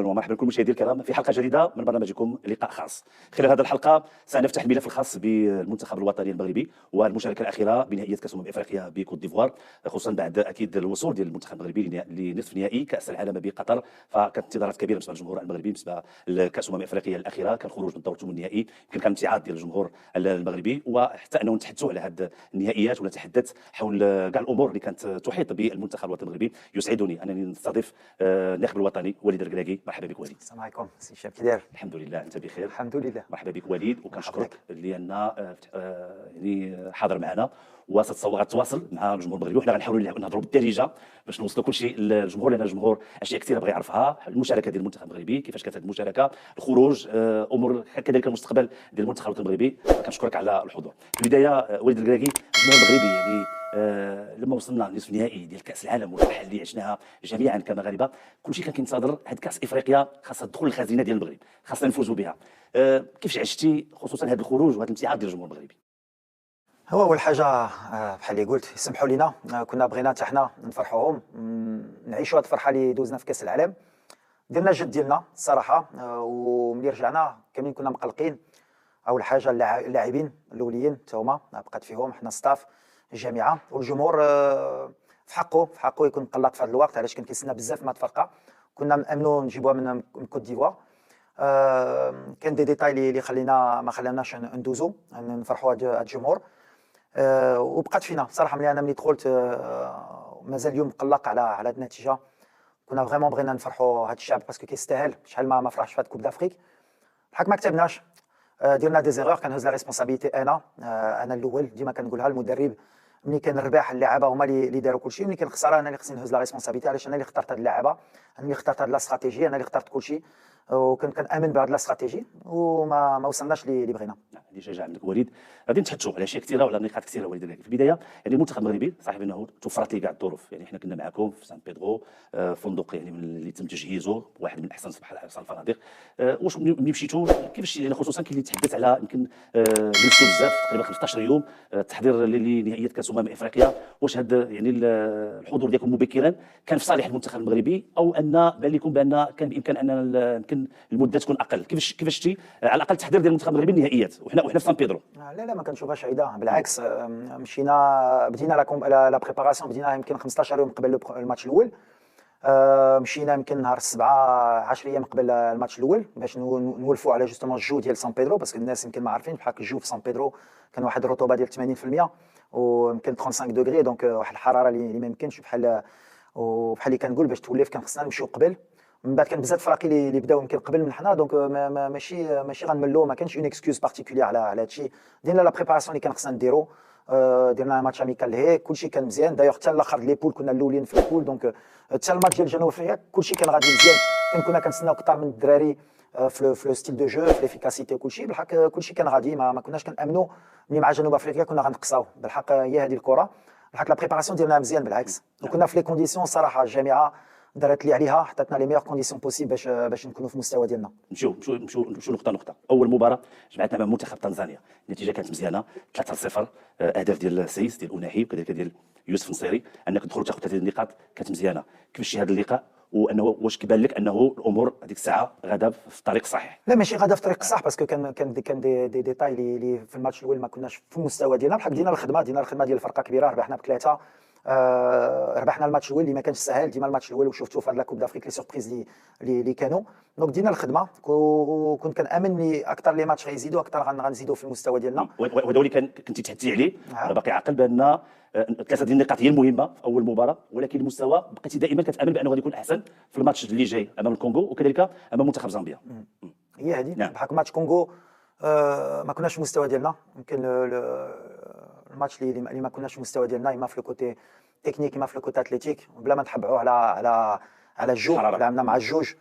ومرحبا بكل مشاهدي الكرام في حلقه جديده من برنامجكم لقاء خاص. خلال هذه الحلقه سنفتح الملف الخاص بالمنتخب الوطني المغربي والمشاركه الاخيره بنهائيه كاس افريقيا بكوت ديفوار، خصوصا بعد اكيد الوصول ديال المنتخب المغربي لنصف نهائي كاس العالم بقطر. فكانت انتظارات كبيره بالنسبه للجمهور المغربي بالنسبه لكاس افريقيا الاخيره، كان الخروج من دور الثمن النهائي يمكن كان امتعاض ديال الجمهور المغربي، وحتى انه نتحدثوا على هذه النهائيات ونتحدث حول كاع الامور اللي كانت تحيط بالمنتخب الوطني المغربي. يسعدني انني نستضيف الناخب الوطني وليد الركراكي. مرحبا بك وليد. السلام عليكم سي هشام، كي داير؟ الحمد لله، انت بخير؟ الحمد لله. مرحبا بك وليد، وكنشكرك لان يعني حاضر معنا وستتواصل مع الجمهور المغربي، وحنا غنحاولوا نهضروا بالدارجه باش نوصلوا كل شيء للجمهور، لان الجمهور اشياء كثيره بغى يعرفها، المشاركه ديال المنتخب المغربي كيفاش كانت هذه المشاركه، الخروج، امور كذلك المستقبل ديال المنتخب الوطني المغربي. كنشكرك على الحضور. في البدايه وليد الركراكي، الجمهور المغربي يعني لما وصلنا لنصف النهائي ديال كاس العالم والفرحه اللي عشناها جميعا كمغاربه، كلشي كان كينتظر هاد كاس افريقيا خاصها تدخل الخزينه ديال المغرب، خاصنا نفوزوا بها. كيفاش عشتي خصوصا هذا الخروج وهذا الامتعاض ديال الجمهور المغربي؟ هو اول حاجه بحال اللي قلت يسمحوا لنا، كنا بغينا حتى حنا نفرحوهم، نعيشوا هذه الفرحه اللي دوزنا في كاس العالم. درنا الجد ديالنا الصراحه، وملي رجعنا كاملين كنا مقلقين. اول حاجه اللاعبين الاوليين حتى هما بقات فيهم، حنا ستاف الجامعه والجمهور في حقه يكون مقلق في هذا الوقت، علاش كان كيستنى بزاف ما تفرقه. كنا مامنوا نجيبوها من كوت ديفوار. كان دي ديتاي اللي خلينا ما خلاناش ندوزو نفرحوا هذا الجمهور. وبقات فينا صراحه ملي انا دخلت، مازال اليوم مقلق على هذه النتيجه. كنا فريمون بغينا نفرحوا هذا الشعب باسكو كيستاهل، شحال ما فرحش في هذه كوب دافريك. الحق ما كتبناش، درنا دي زيرور، كنهز لا ريسبونسابيلتي انا الاول، ديما كنقولها المدرب. ملي كنربح اللعابه هما اللي داروا كلشي، ملي كنخسر انا اللي خصني نهز لا ريسبونسابيلتي، علاش انا اللي اخترت هاد اللعابه، انا اللي اخترت هاد لا استراتيجيه، انا اللي اخترت كلشي، وكنامن بهاد لا استراتيجي، وما وصلناش اللي بغينا. هذه شجاعه عندك وليد. غادي نتحدثوا على اشياء كثيره وعلى نقاط كثيره وليد. في البدايه يعني المنتخب المغربي صاحب انه توفرت ليه كاع الظروف، يعني حنا كنا معكم في سان بيدرو، فندق يعني من اللي تم تجهيزه، واحد من احسن احسن الفنادق. واش ملي مشيتوا كيفاش، يعني خصوصا كاين اللي يتحدث على يمكن جلستوا بزاف تقريبا 15 يوم التحضير لنهائيه كاس افريقيا، واش هذا يعني الحضور ديالكم مبكرا كان في صالح المنتخب المغربي، او ان بان لكم بان كان بامكان ان يمكن المده تكون اقل؟ كيفاش شتي على الاقل التحضير ديال المنتخب المغربي للنهائيات وحنا في سان بيدرو؟ لا ما كنشوفهاش عيده، بالعكس. مشينا بدينا لا بريباراسيون، بدينا يمكن 15 يوم قبل الماتش الاول. مشينا يمكن نهار 7 10 ايام قبل الماتش الاول باش نولفوا على جوستومون الجو ديال سان بيدرو، باسكو الناس يمكن ما عارفين بحال الجو في سان بيدرو كان واحد الرطوبه ديال 80% ويمكن 35 دوغري، دونك واحد الحراره اللي ما يمكنش بحال اللي كنقول باش تولف كان خصنا نمشيو قبل. من بعد كان بزاف فراقي اللي بداو يمكن قبل من حنا، دونك ماشي غنملو، ما كانش اون اكسكيوز بارتيكولير على هادشي. درنا لا بريباراسيون اللي كان خصنا نديرو، درنا ماتش اميكال هيك، كلشي كان مزيان. دايوغ حتى الاخر لي بول كنا الاولين في البول، دونك حتى الماتش ديال جنوب افريقيا كلشي كان غادي مزيان. كنا كنتسناو كثر من الدراري في لو ستيل دو جو، في ليفيكاسيتي وكلشي. بالحق كلشي كان غادي، ما كناش كنامنوا ملي مع جنوب افريقيا كنا غنقصاو. بالحق هي هذه الكره، بالحق لا بريباراسيون ديالنا مزيان بالعكس، وكنا في لي كونديسيون صراحه الجامعه دارت لي عليها، حطتنا لي ميور كونديسيون بوسيبل باش نكونوا في المستوى ديالنا. نمشيو نقطه. اول مباراه جمعتنا مع منتخب تنزانيا، النتيجه كانت مزيانه 3-0، اهداف ديال السيس ديال اوناحي وكذلك ديال يوسف نصيري. انك تدخل تاخذ 3 النقاط كانت مزيانه. كيفاش هذا اللقاء، وانه واش كيبان لك انه الامور هذيك الساعه غادا في الطريق الصحيح؟ لا ماشي غادا في الطريق الصح، باسكو كان دي ديتاي اللي في الماتش الاول ما كناش في المستوى ديالنا. بحال دينا الخدمه ديال فرقه كبيره، ربحنا ب3. ربحنا الماتش الاول اللي ما كانش سهل، ديما الماتش الاول وشفتوا في هاد لا كوب دافريك لي سوربريز اللي كانوا. دونك دينا الخدمه، وكنت كنامن لي اكثر لي ماتش غيزيدوا اكثر، غنزيدوا في المستوى ديالنا. وهذا اللي كنتي تحدي عليه. انا باقي عاقل بان 3 ديال النقاط هي المهمه في اول مباراه، ولكن المستوى بقيتي دائما كتامن بانه غادي يكون احسن في الماتش اللي جاي امام الكونغو وكذلك امام منتخب زامبيا. هي هذه. نعم. بحال ماتش كونغو ما كناش في المستوى ديالنا، يمكن الماتش اللي ما كناش في المستوى ديالنا، اما في الكوتي تكنيك اما في الكوتي اتليتيك، بلا ما نتحبعوا على الجو. لعبنا مع الجوج،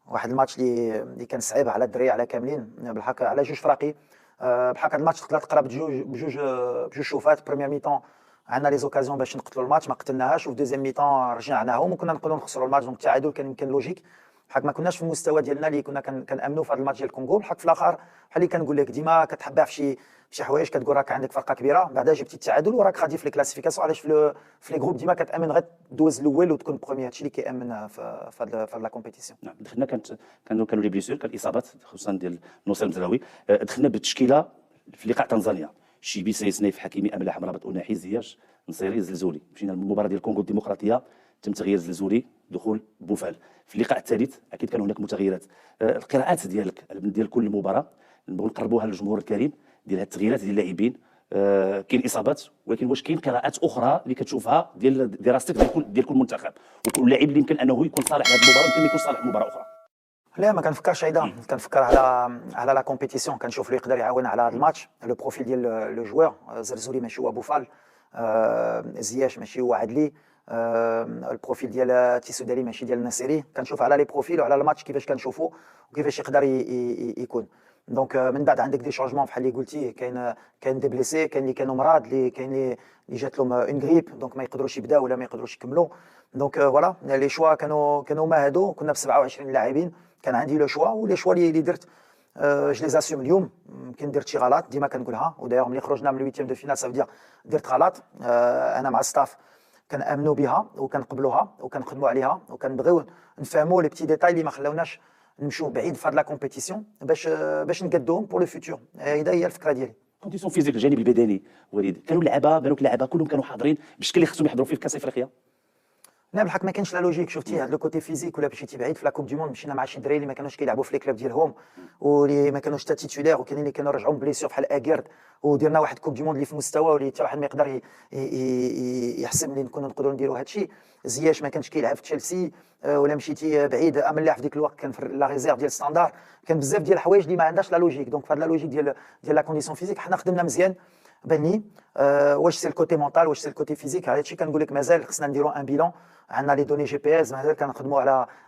واحد الماتش اللي كان صعيب على الدراري على كاملين، بالحق على جوج فراقي. بحال هذا الماتش تقدر تقرا بجوج شوفات. بريمير ميطون عندنا لي زوكازيون باش نقتلوا الماتش، ما قتلناهاش، وفي دوزيام ميطون رجعناهم وكنا نقدروا نخسروا الماتش. دونك التعادل كان يمكن لوجيك. بحال ما كناش في المستوى ديالنا اللي كنا كنامنوا في هذا الماتش ديال الكونغو. بحال في الاخر بحال اللي كنقول لك ديما كتحبها في شي حوايج، كتقول راك عندك فرقه كبيره بعدا جبتي التعادل وراك غادي في الكلاسيفيكاسيون. علاش في لي جروب ديما كتامن غير دوز الاول وتكون بروميير، هادشي اللي كيامن في هاد لا كومبيتيسيون. نعم، دخلنا كانوا لي بليسيور، كان الاصابات خصوصا ديال نصير مزراوي. دخلنا بالتشكيله في لقاء تنزانيا: شيبي، سيف، حكيمي، امله، مرابط، اناحي، زياش، نصيري، زلزولي. مشينا للمباراه ديال الكونغو الديمقراطيه، تم تغيير زلزولي، دخول بوفال. في اللقاء الثالث اكيد كانوا هناك متغيرات. القراءات ديالك ديال كل مباراه نبغوا نقربوها للجمهور الكريم، ديال هاد التغييرات ديال اللاعبين. كاين اصابات، ولكن واش كاين قراءات اخرى اللي كتشوفها ديال دراستك ديال كل منتخب وكل لاعب اللي يمكن انه يكون صالح لهذه المباراه يمكن يكون صالح لمباراه اخرى؟ لا، ما كنفكرش عيدا، كنفكر على لا كومبيتيسيون. كنشوف اللي يقدر يعاون على هذا الماتش. لو بروفيل ديال لو جوار، زرزولي ماشي هو بوفال، زياش ماشي هو عدلي، البروفيل ديال تيسودالي ماشي ديال النصيري. كنشوف على لي بروفيل وعلى الماتش كيفاش كنشوفو وكيفاش يقدر يكون. دونك من بعد عندك دي شونجمون بحال اللي قلتي، كاين دي بليسي، كاين اللي كانوا مراد، كاين اللي جات لهم اون غريب، دونك ما يقدروش يبداو ولا ما يقدروش يكملوا. دونك فوالا لي شوا كانوا ما هادو. كنا ب 27 لاعبين، كان عندي لو شوا، ولي شوا اللي درت جو لي اسيوم اليوم. يمكن درت شي غلط ديما كنقولها، ودايوغ ملي خرجنا من الويتيام دو فينال سافو دير درت غلط. انا مع الستاف كنامنوا بها وكنقبلوها وكنخدموا عليها وكنبغيو نفهموا لي بتي ديتاي اللي ما خلاوناش نمشيو بعيد في هاد لا كومبيتيسيون باش نقدوهم بور لو فيتور. هذا هي الفكره ديالي. كونديسيون فيزيك، الجانب البدني وليد، كانوا اللعابه كلهم كانوا حاضرين بالشكل اللي خصهم يحضروا فيه في كاس افريقيا؟ لا بالحق ما كاينش لا لوجيك. شفتي هذا لو كوتي فيزيك ولا مشيتي بعيد في لا كوب دي موند. مشينا مع شي دراري اللي ما كانوش كيلعبوا في لي كلوب ديالهم واللي ما كانوش حتى تيتولير، وكاينين اللي كانوا رجعوا بليسيور بحال اكيرد، ودرنا واحد كوب دي موند اللي في مستوى واللي حتى واحد ما يقدر يحسب لي نقدروا نديروا هذا الشيء. زياش ما كانش كيلعب في تشيلسي، ولا مشيتي بعيد. املاح في ديك الوقت كان في لا ريزيرف ديال ستاندار. كان بزاف ديال الحوايج اللي ما عندهاش لا لوجيك. دونك في هذا لا لوجيك ديال لا كونديسيون فيزيك حنا خدمنا مزيان بني. واش سي الكوتي مونتال واش سي الكوتي فيزيك، هذا الشيء كنقول لك مازال خصنا نديروا ان بيلون. عندنا لي دوني جي بي اس، مازال كنخدموا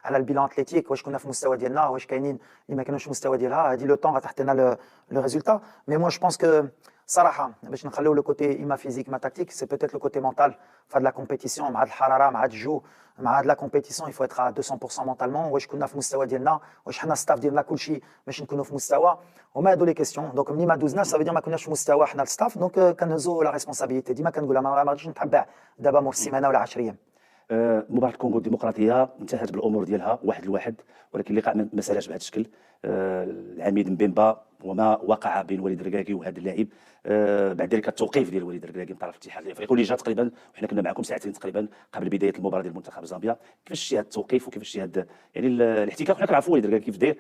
على البيلون اتليتيك، واش كنا في المستوى ديالنا، واش كاينين اللي ما كانوش في المستوى ديالها. هذه لو طون غتعطينا لو ريزولتا. مي موا جو بونس كو صراحه باش نخليو لو كوتي اما فيزيك ما تاكتيك، سي بوتيت لو كوتي مونتال في هاد لا كومبيتيسيون مع الحراره مع الجو مع هاد لا كومبيتيسيون. يفو اتر 200% مونتالمون. واش كنا في المستوى ديالنا، واش حنا ستاف ديالنا كلشي باش نكونوا في مستوى. وما هادو لي كيسيون. دونك ملي ما دوزناش سافو دير ما كناش في مستوى حنا الستاف. دونك كنهزو لا ريسبونسابيلتي. ديما كنقولها ما غاديش نتبع دابا مور السيمانه ولا 10 ايام. مباراة الكونغو الديمقراطية انتهت بالأمور ديالها 1-1، ولكن اللقاء ما سالاش بهذا الشكل. العميد مبيمبا وما وقع بين وليد الركراكي وهذا اللاعب، بعد ذلك التوقيف ديال وليد الركراكي من طرف الاتحاد الافريقي واللي جا تقريبا وحنا كنا معكم ساعتين تقريبا قبل بدايه المباراه ديال منتخب زامبيا. كيفاش شتي هذا التوقيف وكيفاش شتي هذا يعني الاحتكاك؟ حنا كنعرفوا وليد الركراكي كيف داير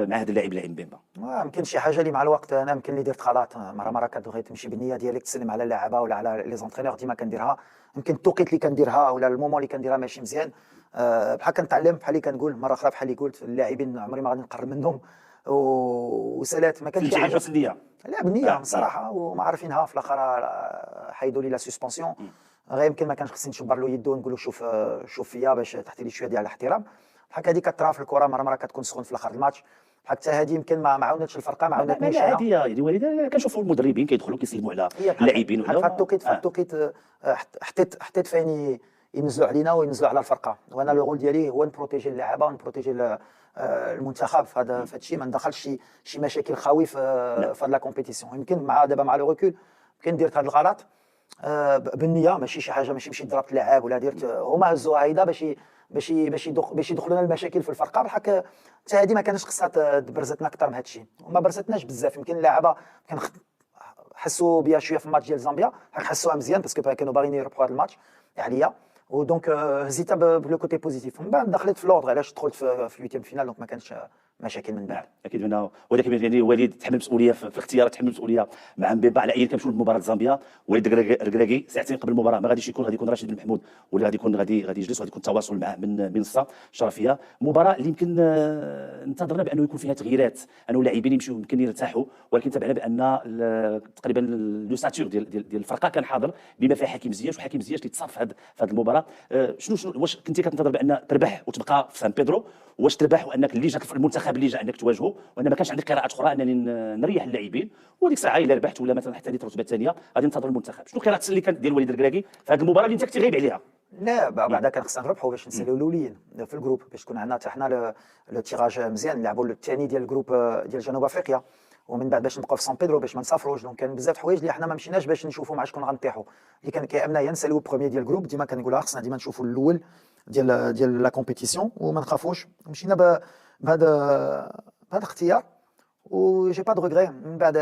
مع هذا اللاعب مبيمبا. يمكن شي حاجه اللي مع الوقت انا يمكن اللي درت غلط. مره كتبغي تمشي بالنيه ديالك تسلم على اللاعبه ولا على لي زونترينور، ديما كنديرها. يمكن التوقيت اللي كنديرها ولا المومون اللي كنديرها ماشي مزيان. بحال كنتعلم بحال اللي كنقول مره اخرى بحال اللي قلت اللاعبين عمري ما غادي نقرب منهم وسالات ما كانش شي حاجه النيه. لا بالنيه بصراحه وما عارفينها. في الاخر حيدوا لي لا سسبونسيون. غير يمكن ما كانش خصني نشبر له يدو ونقول له شوف فيا باش تحتي لي شويه ديال الاحترام. بحال هذه كطرا في الكره مره كتكون سخون في الاخر الماتش. حتى هذه يمكن ما عاونتش الفرقه، ما عاونتنيش انا. عاديه يعني وليد، كنشوفوا المدربين كيدخلوا كيسلموا على اللاعبين. في التوقيت حطيت فين ينزلوا علينا وينزلوا على الفرقه. وانا لو رول ديالي هو نبروتيجي اللاعبه ونبروتيجي المنتخب. في هذا الشيء ما ندخلش شي مشاكل خويف في هذه لا كومبيتيسيون. يمكن دابا مع لو ريكول يمكن درت هذا الغلط بالنيه، ماشي شي حاجه، ماشي مشيت ضربت اللاعب ولا درت. هما هزوها هيدا باش يدخلوا لنا المشاكل في الفرقه. بحال حتى هذه ما كانش خصها تبرزتنا اكثر من هذا الشيء، وما برزتناش بزاف. يمكن اللاعبه كان حسوا بها شويه في الماتش ديال زامبيا، حسوها مزيان باسكو كانوا باغيين يربحوا هذا الماتش عليا. ودونك هزيتها بلو كوتي بوزيتيف. من بعد دخلت في لوردر علاش دخلت في الويتيام فينال. دونك ما كانش مشاكل من بعد. اكيد منها. ولكن يعني وليد تحمل مسؤوليه في الاختيارات، تحمل مسؤوليه مع مبيبا على اي كنمشيو لمباراه زامبيا. وليد الركراكي ساعتين قبل المباراه ما غاديش يكون، غادي يكون راشد بن محمود ولا غادي يجلس وغادي يكون التواصل معاه من منصه شرفيه. مباراه اللي يمكن انتظرنا بانه يكون فيها تغييرات، انه اللاعبين يمشيو يمكن يرتاحوا، ولكن تابعنا بان تقريبا لو ساتور ديال الفرقه كان حاضر بما فيها حكيم زياش، وحكيم زياش اللي تصاب في هذه المباراه. شنو واش كنتي كتنتظر بان تربح وتبقى في سان بيدرو؟ واش تربح وانك اللي جاك المنتخب اللي جا انك تواجهه، وان ما كانش عندك قراءات اخرى انني نريح اللاعبين، وديك الساعه الا ربحت ولا مثلا حتى الرتبه الثانيه غادي ننتظر المنتخب؟ شنو القراءات اللي كانت ديال وليد الركراكي في هذه المباراه اللي انت كنتي غايب عليها؟ لا بعدا كان خصنا نربحوا باش نساليو الاولين في الجروب، باش تكون عندنا حتى حنا لو تيراج مزيان، نلعبوا الثاني ديال الجروب ديال جنوب افريقيا، ومن بعد باش نبقاو في سان بيدرو باش ما نسافروش. دونك كان بزاف الحوايج اللي حنا ما مشيناش باش نشوفوا مع شكون غنطيحوا. اللي كان كيامنا هي نساليو البروميي ديال الجروب، ديما كنقولها خصنا ديما نشوفوا الاول ديال لا كومبيتيسيون وما نخافوش. مشينا بهذا اختيار وجي با دو ريغري. من بعد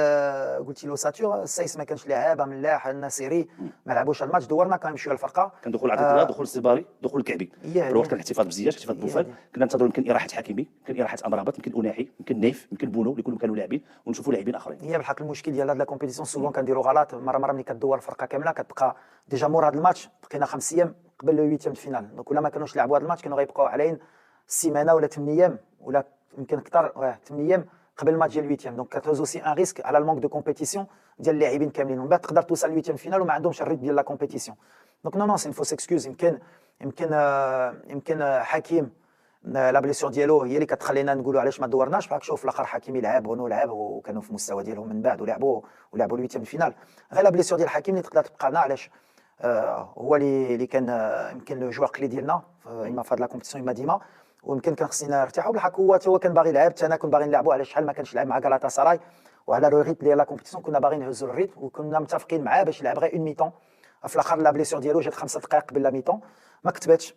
قلت له ساتور السايس ما كانش لاعب ملاح، الناصيري ما لعبوش الماتش، دورنا كان نمشيو للفرقه. كان دخول عطيه دخول السيباري دخول الكعبي الوقت كان احتفاظ بزياش احتفاظ بوفال، كنا ننتظروا يمكن اراحه حكيمي، يمكن اراحه امرابط، يمكن اناحي، يمكن نايف، يمكن بونو اللي كلهم كانوا لاعبين، ونشوفوا لاعبين اخرين. هي بالحق المشكل ديال هاد لا كومبيتيسيون سوفون كنديروا غلط. مره ملي كدور الفرقه كامله كتبقى ديجا مور هاد الماتش بقينا 5 ايام قبل لو 8 فينال. دونك ولا ما كانوش لعبوا هاد الماتش كانوا غيبقاو علينا سيمانه ولا 8 ايام ولا يمكن اكثر 8 ايام قبل الماتش ديال الويتيام. دونك كتهز اوسي ان ريسك على المونك دو كومبيتيسيون ديال اللاعبين كاملين، ومن بعد تقدر توصل للويتيام فينال وما عندهمش الريت ديال لا كومبيتيسيون. دونك نو سي فوس اكسكوز. يمكن حكيم لا بليسيور ديالو هي اللي كتخلينا نقولوا علاش ما دورناش. بحال شوف في الاخر حكيمي لعب ونو لعب وكانوا في المستوى ديالهم من بعد ولعبوا الويتيام فينال. غير لا بليسيور ديال حكيم اللي تقدر تبقى لنا علاش هو اللي كان يمكن لو جوار كلي ديالنا اما في هاد لا كومبيتيسيون اما ديما، ويمكن كان خصنا نرتاحوا. بالحق هو كان باغي يلعب، حتى انا كنت باغي نلعبوا على شحال ما كانش لعب مع غالاتا سراي، وعلى لو ريت ديال لا كومبيتيسيون كنا باغيين نهزوا الريت وكنا متفقين معاه باش يلعب غير اون ميطون. في الاخر لا بليسيور ديالو جات 5 دقائق قبل لا ميطون ما كتباتش.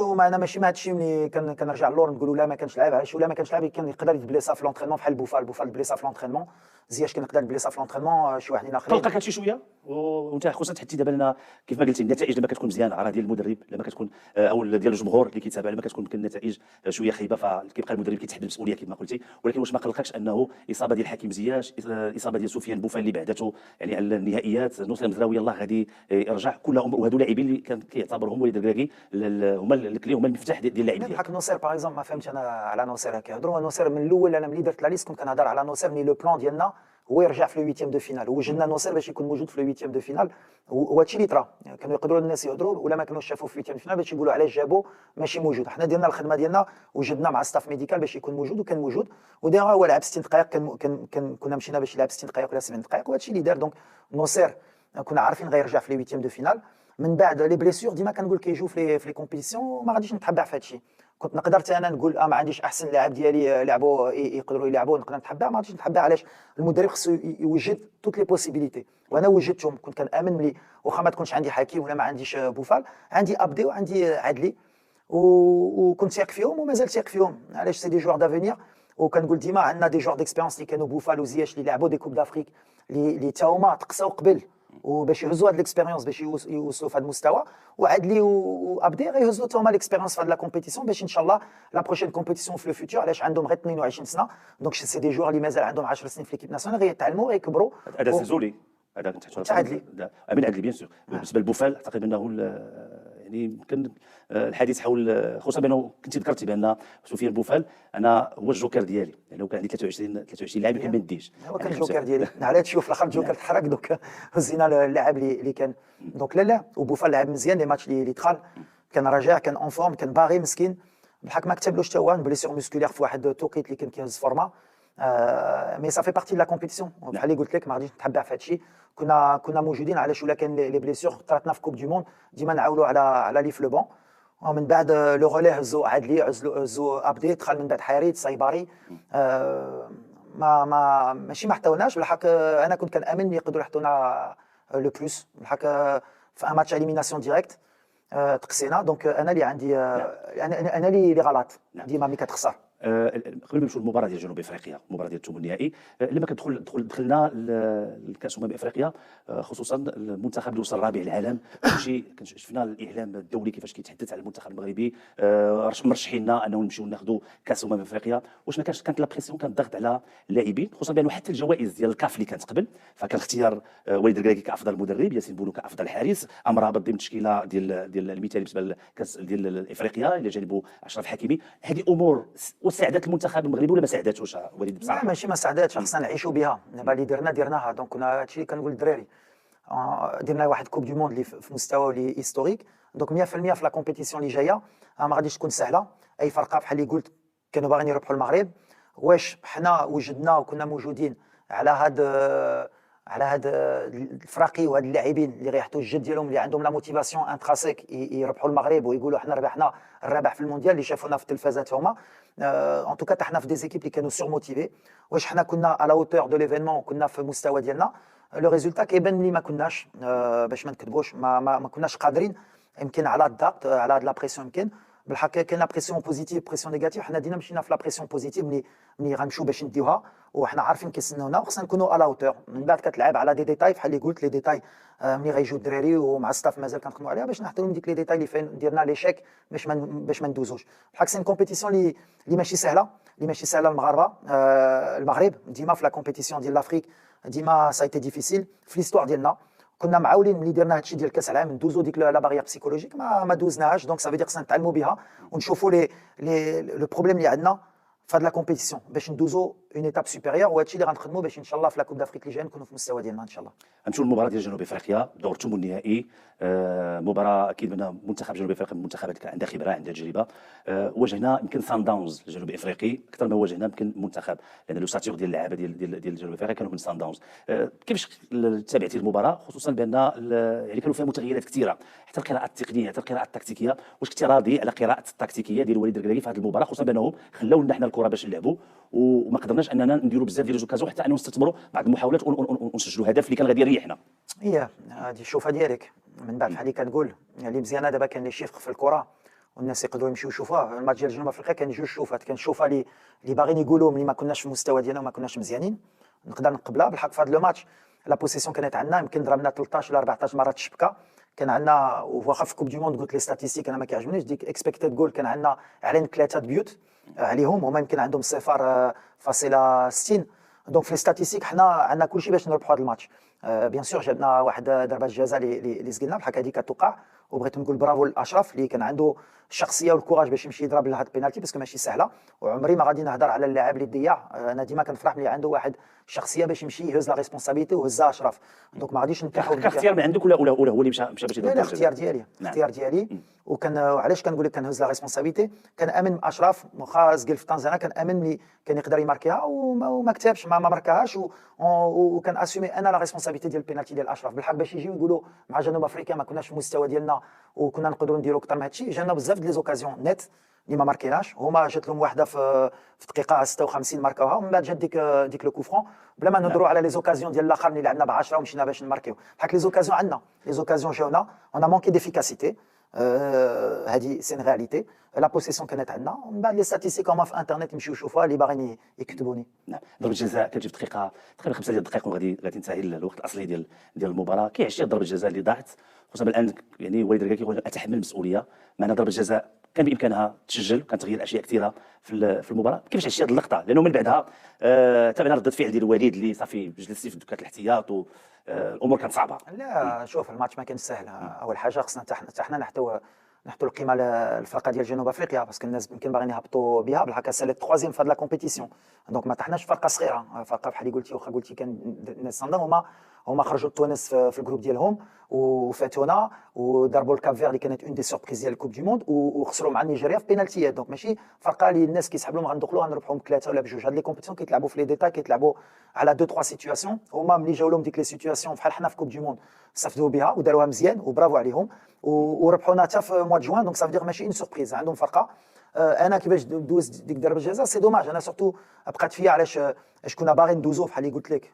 وما انا ماشي مع هادشي ملي كنرجع للور نقولوا لا ما كانش لعب، علاش ولا ما كانش لعب؟ كان يقدر يتبليسا في لونطرينمون بحال بوفال بليسا في لونطرينمون، زياش كان يقدر يبليسا في لونطرينمون شي واحدين اخرين. قلقك هادشي شويه وانت خصوصا تحدي دابا لنا كيف ما قلتي النتائج لما كتكون مزيانه راه ديال المدرب، لما كتكون او ديال الجمهور اللي كيتابع، لما كتكون يمكن النتائج شويه خايبه فكيبقى المدرب كيتحمل المسؤوليه كما قلتي. ولكن واش ما قلقكش انه اصابه ديال حكيم زياش، اصابه ديال سفيان بوفال اللي بعدته يعني على النهائيات، نصير مزراوي يلاه غادي يرجع كلهم، وهادو لاعبين اللي كان كيعتبرهم وليد الكراكي هما الكلي، هما المفتاح ديال اللاعب ديالك. بحال نوصير باغ اكزومبل ما فهمتش انا على نوصير كيهضروا نوصير من الاول. انا ملي درت لا ليست كنت كنهضر على نوصير ملي لو بلان ديالنا هو يرجع في لو 8 دو فينال، وجدنا نوصير باش يكون موجود في لو 8 دو فينال. وهادشي اللي طرا كانوا يقدروا الناس يهضروا ولا ما كانوش شافوا في 8 فينال باش يقولوا علاش جابوه ماشي موجود. حنا درنا الخدمه ديالنا وجدنا مع ستاف ميديكال باش يكون موجود وكان موجود، ودايما هو لعب 60 دقائق. كنا مشينا باش يلعب 60 دقائق ولا 70 دقائق، وهادشي اللي دار. دونك نوصير كنا عارفين غيرجع في لي 8 دو فينال. من بعد لي بليسيور ديما كنقول كيجيو في لي كومبيتيسيون، ما غاديش نتحبع في هادشي. كنت نقدر حتى انا نقول ما عنديش احسن لاعب ديالي لعبوا يقدروا يلعبوا نقدر نتحبع، ما غاديش نتحبع. علاش؟ المدرب خصو يوجد توت لي بوسيبيليتي، وانا وجدتهم. كنت كنامن ملي واخا ما تكونش عندي حكيم ولا ما عنديش بوفال، عندي ابدي وعندي عدلي، وكنت ثاق فيهم ومازال ثاق فيهم. علاش؟ سي دي جوار دافونير. وكنقول ديما عندنا دي جوار ديكسبيريونس اللي كانوا بوفال وزياش اللي لعبوا دي كوب دافريك اللي تا هما تقصاو قبل، وباش يهزوا هاد ليكسبيريونس باش يوصلوا في هذا المستوى. وعدلي وابدي غيهزوا حتى هما ليكسبيريونس في هاد لا كومبيتيسيون باش ان شاء الله لا بروشين كومبيتيسيون في لو فيتور. علاش؟ عندهم غير 22 سنه، دونك سي دي جوار اللي مازال عندهم 10 سنين في ليكيب ناسيونال، غيتعلموا غيكبروا. هذا سيزولي هذا كنت تحط عدلي امين عدلي بيان سور. بالنسبه للبوفال اعتقد انه يعني يمكن الحديث حول خصوصا بانه كنت ذكرتي بان سفيان بوفال انا هو الجوكر ديالي، يعني لو كان عندي 23 لاعب يمكن ما نديش. هو كان الجوكر ديالي على هادشي. وفي الاخر الجوكر تحرك، دونك هزينا اللاعب اللي كان. دونك لا وبوفال لعب مزيان لي ماتش اللي دخل، كان راجع، كان اون فورم، كان باغي مسكين. بالحق ما كتبلوش حتى هو بليسيور موسكولير في واحد التوقيت اللي كان كيهز فورما. مي صافي بارتي لا كومبيتيسيون. بحال اللي قلت لك ما غاديش نتحبع في هادشي. كنا موجودين. علاش؟ ولا كان لي بليسيور طراتنا في كوب دي موند ديما نعاولوا على لي في لو بون. ومن بعد لو غولي هزو عدلي، هزو ابدي، دخل من بعد حريت سايباري. ماشي ما حطاوناش. بالحق انا كنت كنامن يقدروا يحطونا لو بلوس. بالحق في ان ماتش اليميناسيون ديريكت تقسينا. دونك انا اللي عندي انا اللي غلط ديما ملي كتخسر. قبل ما نمشيو للمباراه ديال جنوب افريقيا، المباراه ديال الثمن النهائي، لما دخلنا لكاس افريقيا، خصوصا المنتخب اللي وصل رابع العالم، شفنا الاعلام الدولي كيفاش كيتحدث على المنتخب المغربي، مرشحينا انه نمشيو ناخذوا كاس افريقيا. واش ما كانت لا بريسيون، كان الضغط على اللاعبين، خصوصا بانه حتى الجوائز ديال الكاف اللي كانت قبل، فكان اختيار وليد الكراكي كافضل مدرب، ياسين بونو كافضل حارس، امرابط ضمن التشكيله ديال المثالي بالنسبه للكاس ديال افريقيا الى جانبه اشرف حكيمي. هذه امور ساعدت المنتخب المغربي ولا ما ساعدتوش وليد؟ بصراحه لا ماشي ما ساعداتش، خصنا نعيشوا بها. دابا اللي درناها. دونك كنا هادشي اللي كنقول للدراري، درنا واحد كوب دو موند اللي في مستوى اللي هيستوريك. دونك 100% في لا كومبيتيسيون اللي جايه ما غاديش تكون سهله. اي فرقه بحال اللي قلت كانوا باغيين يربحوا المغرب. واش حنا وجدنا وكنا موجودين على على هاد الفراقي وهاد اللاعبين اللي غيحطوا الجد ديالهم، اللي عندهم لا موتيفاسيون انتراسيك يربحوا المغرب ويقولوا حنا ربحنا الرابح في المونديال اللي شافونا في التلفازات هما. ان توكا حنا في دي زيكيب اللي كانوا سور موتيفي. واش حنا كنا على اوتور دو ليفينمون وكنا في المستوى ديالنا؟ لو ريزولتا كيبان لي ما كناش، باش ما نكذبوش ما كناش قادرين. يمكن على الضغط، على هاد لا بريسيون، يمكن بالحق كاين لا بريسيون بوزيتيف بريسيون نيجاتيف. حنا دينا مشينا في لا بريسيون بوزيتيف ملي غنمشيو باش نديوها وحنا عارفين كيستناونا، وخصنا نكونوا على اوتور. من بعد كتلعب على دي ديتاي بحال اللي قلت، لي ديتاي ملي غيجيو الدراري ومع الستاف مازال كنخدموا عليها باش نحترموا ديك لي ديتاي اللي فين ديرنا ليشيك باش ما ندوزوش. بالحق سي كومبيتيسيون اللي ماشي سهله، المغاربه. المغرب ديما في لا كومبيتيسيون ديال لافريك ديما سايتي ديفيسيل في ليستوار ديالنا. كنا معاولين ملي درنا هادشي ديال كاس العالم ندوزو ديك لا باريير بسيكولوجيك، ما دوزناهاش. دونك سافي دير خصنا نتعلموا بها ونشوفوا لو بروبليم اللي عندنا في هاد لا كومبيتيسيون باش ندوزو اون ايتاب سوبيريور. وهادشي اللي غنخدموا باش ان شاء الله في لا كوب دافريك اللي جايه نكونوا في المستوى ديالنا ان شاء الله. غنمشيو للمباراه ديال جنوب افريقيا، دور الثمن النهائي. مباراه اكيد منها منتخب جنوب افريقيا من المنتخبات اللي كان عندها خبره، عندها تجربه. واجهنا يمكن سان داونز الجنوب افريقي اكثر ما واجهنا يمكن منتخب، لان لو ساتور ديال اللعابه ديال جنوب افريقيا كانوا من سان داونز. كيفاش تابعتي المباراه، خصوصا بان يعني كانوا فيها متغيرات كثيره، حتى القراءه التقنيه حتى القراءه التكتيكيه؟ واش كنتي راضي على قراءه التكتيكيه ديال وليد الركراكي في هذه المباراه، خصوصا بانهم خلاو لنا حنا الكره باش نلعبوا وما قدرناش اننا نديروا بزاف ديال لوكازيون حتى انه نستثمروا بعض المحاولات ونسجلوا هدف اللي كان غادي يريحنا؟ هي هذه الشوفه ديالك من بعد بحال اللي كتقول اللي مزيانه. دابا كان لي شيفر في الكره والناس يقدروا يمشيو يشوفوها. الماتش ديال جنوب افريقيا كان جوج شوفات. كان شوفه اللي باغيين يقولوا ملي ما كناش في المستوى ديالنا وما كناش مزيانين، نقدر نقبلها. بالحق في هذا لو ماتش لا بوسيسيون كانت عندنا، يمكن ضربنا 13 ولا 14 مره الشبكه. كان عندنا واخا في كوب دي موند قلت لي ستاتيستيك انا ما كيعجبنيش ديك اكسبكتد جول، كان عندنا علينا 3 بيوت عليهم، هما يمكن عندهم 0.60. دونك في لي ستاتيستيك حنا عندنا كلشي باش نربحوا هذا الماتش. بيان سور جبنا واحد ضربه جزاء اللي سقلنا بحال هذه كتوقع، وبغيت نقول برافو لاشرف اللي كان عنده الشخصيه والكوراج باش يمشي يضرب لهاد البينالتي باسكو ماشي سهله. وعمري ما غادي نهضر على اللاعب اللي ضيع، انا ديما كنفرح ملي عنده واحد الشخصيه باش يمشي يهز لا ريسبونسابيلتي وهزها اشرف. دونك ما غاديش نتاحوا كاختيار من عندك ولا هو اللي مشى باش يضرب؟ لا اختيار ديالي، اختيار ديالي. وكان علاش كنقول لك كنهز لا ريسبونسابيلتي، كان امن اشرف واخا سقل في طنجره، كان امن ملي كان يقدر يماركيها وما كتبش ما ماركاهاش، وكان اسومي انا لا ريسبونسابيلتي ديال البينالتي ديال اشرف. بالحق باش يجيو يقولوا مع جنوب افريقيا ما كناش في المستوى ديالنا وكنا نقدروا نديروا اكثر من هادشي. جانا بزاف ديال لي زوكازيون نت اللي ما ماركيناش، هما جات لهم واحده في الدقيقه 56 ماركاوها، ومن بعد جات ديك لو كوفرون بلا ما نهضروا على لي زوكازيون ديال الاخر اللي لعبنا ب 10 ومشينا باش نماركيو. بحال لي زوكازيون عندنا، لي زوكازيون جاونا اون مانكي ديفيكاسيتي. هذه سين رياليتي. لا بوسيسيون كانت عندنا، ومن بعد لي ستاتيستيك هما في انترنت يمشيو يشوفوها اللي باغيين يكتبوني. نعم. ضربه الجزاء كتجي في دقيقه تقريبا 5 ديال الدقائق وغادي تنتهي الوقت الاصلي ديال المباراه. كيعيش ضربه الجزاء اللي ضاعت، خصوصا الان يعني وليد الركراكي يقول اتحمل المسؤوليه، معنا ضربه الجزاء كان بامكانها تسجل، كانت تغير اشياء كثيره في المباراه. كيفاش عشتي هذه اللقطه؟ لانه من بعدها تابعنا ردة فعل ديال وليد اللي صافي جلس في دكات الاحتياط والامور كانت صعبه. لا شوف الماتش ما كانش سهل. اول حاجه خصنا حتى حنا نحطوا القيمه للفرقه ديال جنوب افريقيا، باسكو الناس يمكن باغيين يهبطوا بها. بالحق سالي التروازيام في هذه لا كومبيتيسيون، دونك ما طحناش فرقه صغيره. فرقه بحال اللي قلتي واخا قلتي كان الناس هما خرجوا تونس في الجروب ديالهم وفاتونا وضربوا الكاب فير اللي كانت اون دي سوربريز ديال الكوب دي موند، وخسروا مع نيجيريا في بينالتيات. دونك ماشي فرقه اللي الناس كيسحب لهم غندخلوا غنربحوا بثلاثه ولا بجوج. هاد لي كومبيتيسيون كيتلعبوا في لي ديتاي، كيتلعبوا على دو تخوا سيتوياسيون. هما ملي جاو لهم ديك لي سيتوياسيون بحال حنا في كوب دي موند استفدوا بها وداروها مزيان وبرافو عليهم، وربحونا حتى في موا جوان. دونك صافي ماشي اون سوربريز عندهم فرقه. انا كيفاش دوز ديك ضربه الجزاء سي دوماج. انا سورتو بقات فيا علاش كنا باغيين ندوزو بحال اللي قلت لك،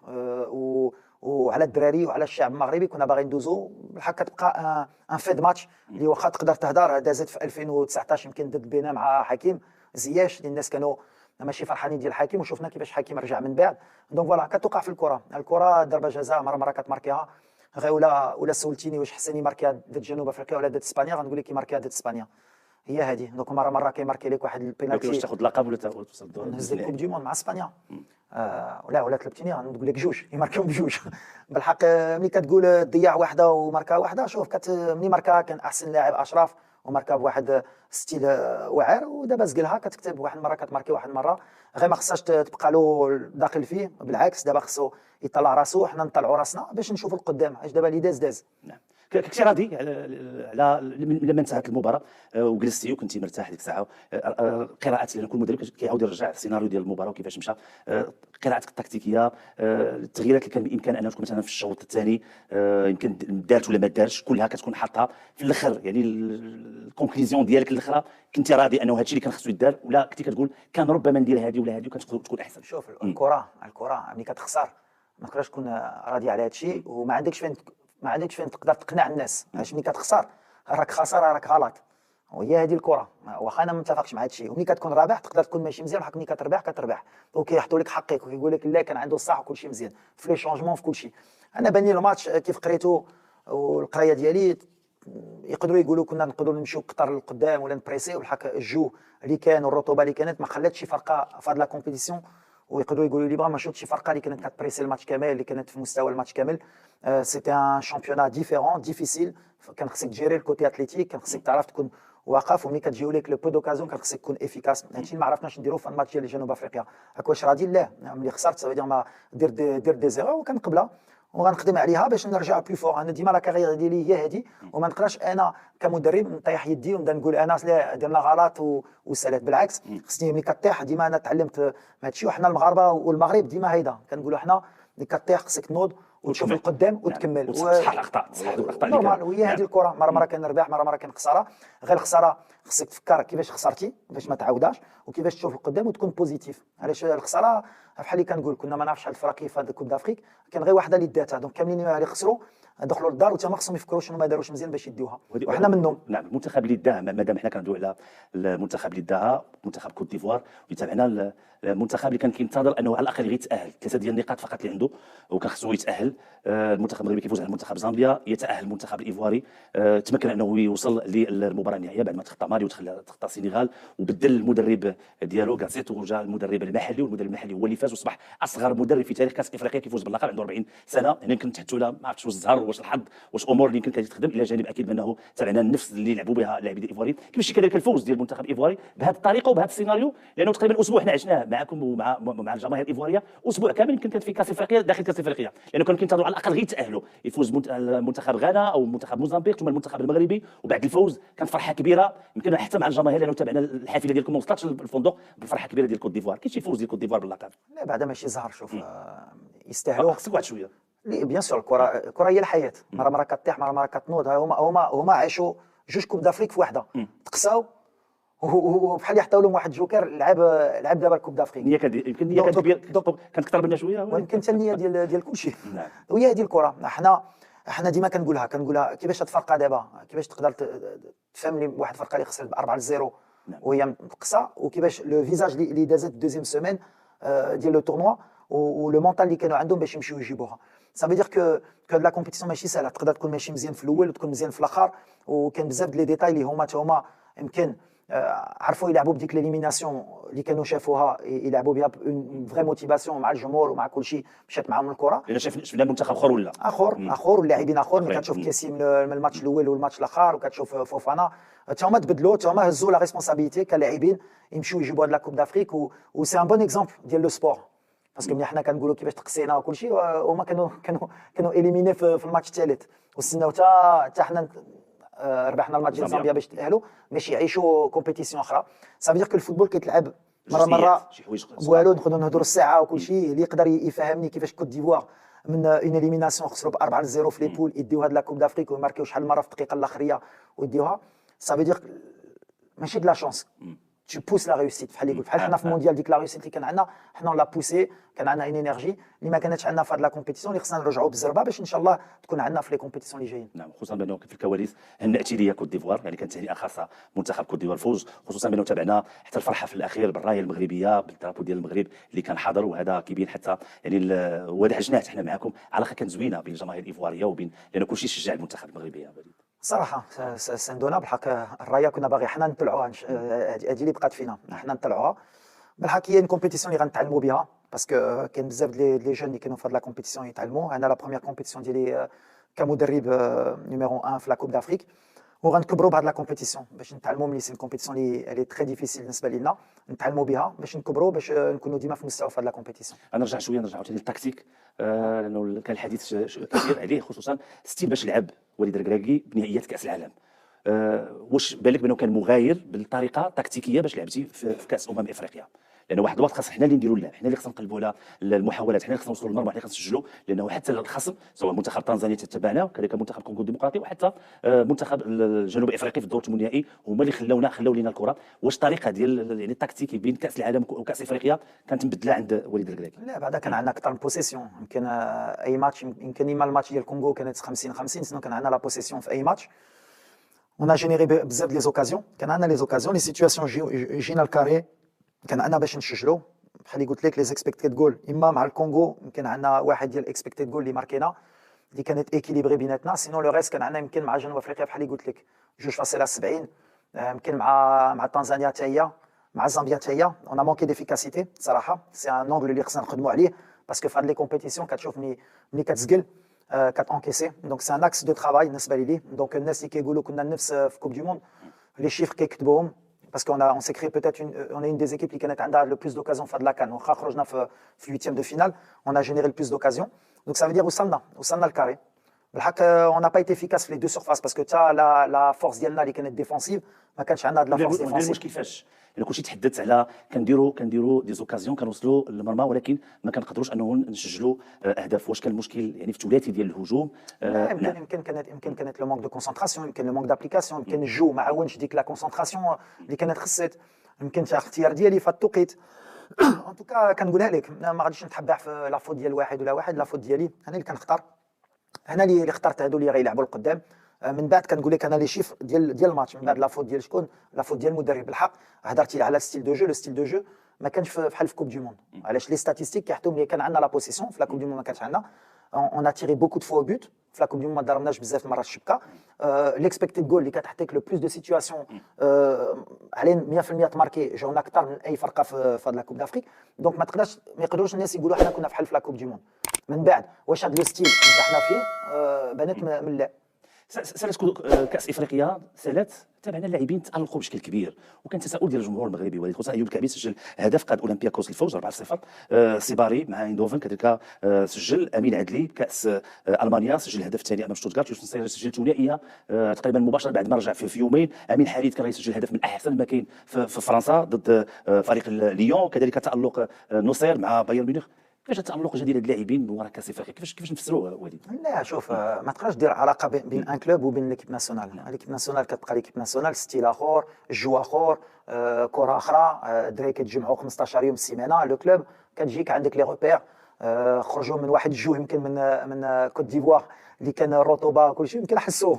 وعلى الدراري وعلى الشعب المغربي كنا باغيين ندوزو. بالحق كتبقى ان فيد ماتش اللي واخا تقدر تهدر. دازت في 2019 يمكن ضد بينا مع حكيم زياش اللي الناس كانوا ماشي فرحانين ديال حكيم، وشفنا كيفاش حكيم رجع من بعد. دونك فوالا كتوقع في الكره ضربه جزاء مره كتماركيها. غير ولا سولتيني واش حسن يماركيها ضد جنوب افريقيا ولا ضد اسبانيا، غنقول لك يماركيها ضد اسبانيا. هي هذه. دونك مره كيماركي لك واحد البينالتي. واش تاخذ لقب ولا توصل الدور؟ نهز الكوب دي موند مع اسبانيا. ولا طلبتيني غنقول لك جوج يماركيهم بجوج. بالحق ملي كتقول ضيع واحده وماركا واحده، شوف ملي ماركا كان احسن لاعب اشرف وماركا بواحد ستيل واعر، ودابا زقلها كتكتب واحد المره كتماركي واحد المره. غير ما خصهاش تبقى له داخل فيه، بالعكس دابا خصو يطلع راسو، حنا نطلعوا راسنا باش نشوفوا القدام. اش دابا اللي داز. نعم. كنتي راضي على لما انتهت المباراه وجلستي وكنتي مرتاح ديك الساعه، قراءات، لان كل مدرب كيعاود يرجع السيناريو ديال المباراه وكيفاش مشى، قراءتك التكتيكيه، التغييرات اللي كان بامكان انها تكون مثلا في الشوط الثاني يمكن دارت ولا ما دارتش، كلها كتكون حاطها في الاخر، يعني الكونكليزيون ديالك الاخرى كنتي راضي انه هادشي اللي كان خصو يدار، ولا كنتي كتقول كان ربما ندير هذه ولا هذه وكتقدر تكون احسن؟ شوف الكره ملي كتخسر ما تقدرش تكون راضي على هادشي، وما عندكش فين تقدر تقنع الناس، علاش ملي كتخسر راك خساره، راك غلط، وهي هذه الكره. واخا انا ما متفقش مع هادشي، وملي كتكون رابح تقدر تكون ماشي مزيان، بحال ملي كتربح وكيحطوا لك حقك وكيقول لك لا كان عنده الصح وكلشي مزيان في لي شونجمون في كلشي. انا باني الماتش كيف قريتو والقرايه ديالي يقدروا يقولوا كنا نقدروا نمشيو كثر للقدام ولا نبريسيو، بالحق الجو اللي كان والرطوبه اللي كانت ما خلاتش شي فرقه في هاد لا كومبيتيسيون، ويقدروا يقولوا لي ما شفتش شي فرقه اللي كانت كتبريسي الماتش كامل، اللي كانت في مستوى الماتش كامل. سيتي ان شامبيونا ديفيرون ديفيسيل، كان خصك تجيري الكوتي اتليتيك، كان خصك تعرف تكون واقف، وملي كتجيو لك لو بو دوكازيون كان خصك تكون افيكاس. هادشي اللي ما عرفناش نديرو في الماتش ديال جنوب افريقيا. هاك واش راضي؟ لا، ملي خسرت سافي ما دير دي زيرور وكنقبلها وغنخدم عليها باش نرجع بلو فور. انا ديما لا كارير ديالي هي هذه، وما نقدرش انا كمدرب نطيح يدي ونبدا نقول انا لا درنا غلط وسالات. بالعكس خصني ملي كطيح ديما انا تعلمت من هادشي، وحنا المغاربه والمغرب ديما هيدا كنقولوا حنا ملي كطيح خصك تنوض وتشوف القدام وتكمل وتصحح الاخطاء، تصحح الاخطاء نورمال. وهي هذه الكره، مره كنربح مره كنخسر. غير الخساره خصك تفكر كيفاش خسرتي باش ما تعاودهاش، وكيفاش تشوف القدام وتكون بوزيتيف. علاش الخساره بحال اللي كنقول كنا ما نعرفش شحال الفرق كيف هاد كوب دافريك، كان غير وحده اللي داتها، دونك كاملين اللي خسروا دخلوا للدار وتما خصهم يفكروا شنو ما داروش مزيان باش يديوها، وحنا منهم. نعم، المنتخب اللي داها، مادام حنا كندويو على المنتخب اللي داها منتخب كوت ديفوار، ويتابعنا المنتخب اللي كان كينتظر انه على الاقل يتاهل، 3 ديال النقاط فقط اللي عنده وكان خصو يتاهل. المنتخب المغربي كيفوز على المنتخب زامبيا، يتاهل المنتخب الايفواري، تمكن انه يوصل للمباراه النهائيه بعد ما تخطى مالي وتخطى السنغال، وبدل المدرب ديالو كاسيت وجا المدرب المحلي، والمدرب المحلي هو اللي فاز وصبح اصغر مدرب في تاريخ كاس افريقيا كيفوز باللقب، عنده 40 سنه. يعني يمكن تحتوا لا ما عرفتش واش الزهر واش الحظ واش امور اللي يمكن كتخدم، الى جانب اكيد بانه تابعنا النفس اللي لعبوا بها اللاعبين الايفواريين. كيفاش كذلك الفوز ديال المنتخب الايفواري بهذه الطريقه وبهذا السيناريو، لانه تقريبا اسبوع حنا عشناه معكم ومع الجماهير الايفواريه، اسبوع كامل يمكن كانت في كاس افريقيا داخل كاس افريقيا، لانه كانوا كينتظروا على الاقل غير يتاهلوا، يفوز منتخب غانا او منتخب موزمبيق ثم المنتخب المغربي، وبعد الفوز كانت فرحه كبيره يمكن حتى مع الجماهير، لانه تابعنا الحافله ديالكم ما وصلتش للفندق بالفرحه الكبيره ديال كوت ديفوار. كاين شي فوز ديال كوت ديفوار باللقب؟ لا بعدا ماشي زهر، شوف يستاهلوا. خصك واحد شويه. بيان سور الكره هي الحياه، مره كطيح مره كتنوض. هما عاشوا جوج كوب دافريك في وحده، تقساو وبحال يحطوا لهم واحد جوكر لعب دابا الكوب دافريك. النيه يمكن النيه كانت اكثر منا شويه، ويمكن حتى النيه ديال كلشي. نعم. وهي هذه الكره. حنا ديما كنقولها كيفاش تفرقها دابا، كيفاش تقدر تفهم لي واحد الفرقه اللي خسرت ب4-0 وهي متقصه، وكيفاش لو فيزاج اللي دازت دوزيام سيمين ديال لو تورنوا ولو مونطال اللي كانوا عندهم باش يمشيو يجيبوها. Ça veut dire que لا كومبيتيسيون ماشي سهله، تقدر تكون ماشي مزيان في الاول وتكون مزيان في الاخر، وكان بزاف ديال لي ديتاي اللي هما يمكن عرفوا يلعبوا بديك ليليميناسيون اللي كانوا شافوها، يلعبوا بها اون فري موتيفاسيون مع الجمهور ومع كل شيء، مشات معاهم الكره. لان شفنا منتخب اخر ولا اخر واللاعبين اخر، ملي كتشوف كيسي من الماتش الاول والماتش الاخر، وكتشوف فوفانا حتى هما تبدلوا، حتى هما هزوا لا ريسبونسابيلتي كلاعبين يمشيو يجيبوا هاد لا كوب دافريك. وسي ان بون اكزومبل ديال لو سبور، باسكو ملي حنا كنقولوا كيفاش تقسينا وكل شيء، هما كانوا اليميني في الماتش الثالث، وستناو حتى حنا ربحنا الماتش ديال زامبيا باش تاهلوا باش يعيشوا كومبيتيسيون اخرى. صافي دير الفوتبول كيتلعب مره والو نقدروا نهضروا الساعه وكل شيء. اللي يقدر يفهمني كيفاش كوت ديفوار من اون اليميناسيون خسروا ب4-0 في لي بول يديو هاد لا كوب دافريك ويماركيو شحال مره في الدقيقه الاخريه ويديوها، صافي دير ماشي دو لا شونس، tu pousses la réussite. بحال يقول بحال حنا في المونديال ديك لا ريوسيت اللي كان عندنا حنا لا بوسي، كان عندنا اون انرجي اللي ما كانتش عندنا في هاد لا كومبيتيسيون اللي خصنا نرجعوا بالزربه باش ان شاء الله تكون عندنا في لي كومبيتيسيون اللي جايين. نعم، خصوصا بانه في الكواليس هنأتي ليا كوت ديفوار، يعني كانت تهنئه خاصه منتخب كوت ديفوار فوز، خصوصا بانه تابعنا حتى الفرحه في الاخير بالرايه المغربيه بالدرابو ديال المغرب اللي كان حاضر، وهذا كيبين حتى يعني ودعجنات حنا معكم علاقه كانت زوينه بين الجماهير الايفواريه وبين، لان كلشي شجع المنتخب المغربي. صراحه سندونا بالحق الرايه كنا باغي حنا نطلعوها، هذه اللي بقات فينا حنا نطلعوها بالحق. هي اون كومبيتيسيون اللي غنتعلموا بها، باسكو كاين بزاف ديال لي جون اللي كانوا في هاد لا كومبيتيسيون يتعلموا. انا لا بروميير كومبيتيسيون ديالي كمدرب نيميرو 1 في لا كوب دافريك، وغنكبروا بهاد لا كومبيتيسيون باش نتعلموا ملي سي كومبيتيسيون اللي تري ديفيسيل بالنسبه لينا، نتعلموا بها باش نكبروا باش نكونوا ديما في المستوى في هاد لا كومبيتيسيون. نرجع شويه، نرجعوا ثاني للتكتيك، لانه كان الحديث كثير عليه، خصوصا ستيل باش لعب وليد الركراكي بنهائيات كاس العالم. واش بالك بانه كان مغاير بالطريقه التكتيكيه باش لعبتي في كاس افريقيا؟ لانه واحد الوقت خاص حنا اللي نديروا اللعب، حنا اللي خصنا نقلبوا على المحاولات، حنا اللي خصنا نوصلوا للمرمى، حنا خصنا نسجلوا، لانه حتى الخصم سواء منتخب تنزانيا تتبعنا وكذلك منتخب كونغو الديمقراطي وحتى منتخب الجنوب الافريقي في الدور الثمانيني هما اللي خلاو لنا الكره. واش الطريقه ديال يعني التكتيكي بين كاس العالم وكاس افريقيا كانت مبدله عند وليد الركراكي؟ لا بعدا كان عندنا اكثر من بوسيسيون. يمكن اي ماتش، يمكن اما الماتش ديال الكونغو كانت 50-50، سينو كان عندنا لا بوسيسيون في اي ماتش. On a généré بزاف لي زوكازيون، كان عندنا لي زوكازيون، لي سيتوياسيون جينا الكاري كان عندنا باش نسجلوا. بحال اللي قلت لك لي اكسبكتد جول، اما مع الكونغو يمكن عندنا واحد ديال اكسبكتد جول اللي ماركينا اللي كانت ايكيليبري بيناتنا، سينو لو ريست كان عندنا يمكن مع جنوب افريقيا بحال اللي قلت لك 2.70، يمكن مع تنزانيا حتى هي، مع زامبيا حتى هي. اون ا مونكي ديفيكاسيتي صراحه، سي ان اونغل اللي خصنا نخدموا عليه باسكو في هاد لي كومبيتيسيون كتشوف ملي كتسقل كتانكيسي. دونك سي ان اكس دو ترافاي بالنسبه لي. دونك الناس اللي كيقولوا كنا نفس في كوب دي موند لي شيفر كيكتبوهم parce qu'on s'est créé peut-être on est une des équipes qui a le plus d'occasions de la CAN. On a خرجنا في huitième de finale, on a généré le plus d'occasions. Donc ça veut dire وصلنا الكاري. بالحق on n'a pas été efficace في les deux surfaces parce que la force ديالنا اللي كانت défensive ما كانش عندنا de la force défensive. المشكل كيفاش؟ يعني كلشي تحدث على كنديروا دي زوكازيون كنوصلوا للمرمى ولكن ما كنقدروش انه نسجلوا اهداف. واش كان المشكل يعني في الثلاثي ديال الهجوم؟ يمكن كانت لو مونك دو كونسونطراسيون، يمكن لو مونك دابليكاسيون، يمكن الجو ما عاونش ديك لا كونسونطراسيون اللي كانت خصت، يمكن حتى اختيار ديالي في التوقيت. ان توكا كنقولها لك ما غاديش نتحبح في لا فوت ديال واحد ولا واحد، لا فوت ديالي انا اللي كنختار، انا اللي اخترت هادو اللي غيلعبوا القدام. من بعد كنقول لك انا لي شيفر ديال الماتش من بعد لا فوت ديال شكون؟ لا فوت ديال المدرب. بالحق هضرتي على ستيل دو جو، لو ستيل دو جو ما كانش بحال في كوب دو موند. علاش؟ لي ستاتيستيك كيحطوا ملي كان عندنا لا بوسيسيون في لا كوب دو موند ما كانش عندنا. اون ا تيري بوكو دو فوا بوت في لا كوب دو موند، ما ضربناش بزاف المرات الشبكه. ليكسبكتد جول اللي كتعطيك لو بلوس دو سيتوياسيون على 100% تماركي جاونا اكثر من اي فرقه في هاد لا كوب دافريك. دونك ما يقدروش الناس يقولوا حنا كنا بحال في لا كوب دو موند. من بعد واش هاد لو ستيل نجحنا فيه؟ بنات من لا سالت كاس افريقيا سالات تابعنا اللاعبين تالقوا بشكل كبير، وكان تساؤل ديال الجمهور المغربي وليد، خصوصا ايوب الكعبي سجل هدف قاد اولمبياكوس الفوز 4-0، سيباري مع ايندوفن كذلك سجل، امين عدلي كاس المانيا سجل الهدف الثاني امام شتوتغارت، يوسف نصير سجل ثنائيه تقريبا مباشره بعد ما رجع في يومين، امين حريد كان يسجل هدف من احسن ما كاين في فرنسا ضد فريق ليون، كذلك تالق نصير مع بايرن ميونخ. كيفاش التألق جديد اللاعبين من وراء كاس افريقيا؟ كيفاش نفسروه وليد؟ لا شوف، ما تقدرش دير علاقه بين ان كلوب وبين ليكيب ناسيونال. ليكيب ناسيونال كتبقى ليكيب ناسيونال، ستيل اخر، جو اخر، كره اخرى، الدراري كيتجمعوا 15 يوم السيمانه. لو كلوب كتجيك عندك لي روبير، خرجوا من واحد الجو يمكن من كوت ديفوار اللي كان الرطوبه وكل شيء، يمكن حسوا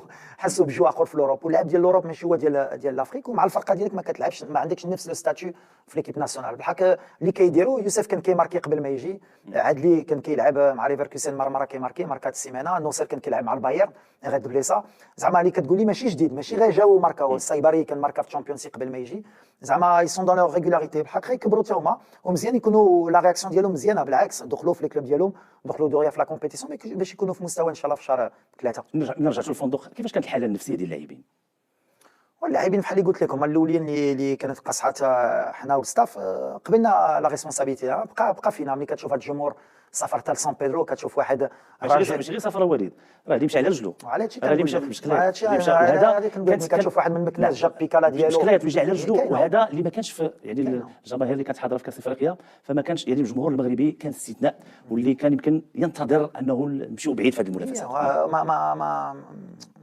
بجو اخر في الاوروب. واللعب ديال الاوروب ماشي هو ديال لافريك، ومع الفرقه ديالك ما كتلعبش، ما عندكش نفس لو ستاتيو في ليكيب ناسيونال. بالحق اللي كيديروا يوسف كان كيماركي قبل ما يجي، عدلي كان كيلعب مع ليفركوسن مره كيماركي ماركات السيمانه، نوصير كان كيلعب مع البايرن غاد بليصا. زعما اللي كتقول لي ماشي جديد، ماشي غير جاو ماركاو، السايباري كان ماركا في الشامبيونز قبل ما يجي. زعما اي سون دون لور ريغولاريتي، بالحق غيكبروا حتى هما، ومزيان يكونوا لا رياكسيون ديالهم مزيانه، بالعكس دخلوا في لي كلوب ديالهم، دخلوا دوريا في لا كومبيتيسيون باش يكونوا في مستوى ان شاء الله في شهر 3. نرجع للفندق، كيفاش كانت الحاله النفسيه ديال اللاعبين؟ واللاعبين بحال اللي قلت لك هما الاولين اللي كانت قاصحات حنا والستاف، قبلنا لا ريسبونسابيلتي بقى فينا. ملي كتشوف هاد الجمهور سافر حتى لسان بيدرو، كتشوف واحد ماشي غير سافر وليد، راه اللي مشى على رجلو، على هادشي اللي مشى في المشكلات، اللي مشى هذا كتشوف واحد من مكناس جاب بيكالا ديالو المشكلات ويجي على رجلو، وهذا اللي ما كانش في يعني الجماهير اللي كانت حاضره في كاس افريقيا، فما كانش يعني الجمهور المغربي كان استثناء، واللي كان يمكن ينتظر انه نمشيو بعيد في هذه المنافسات.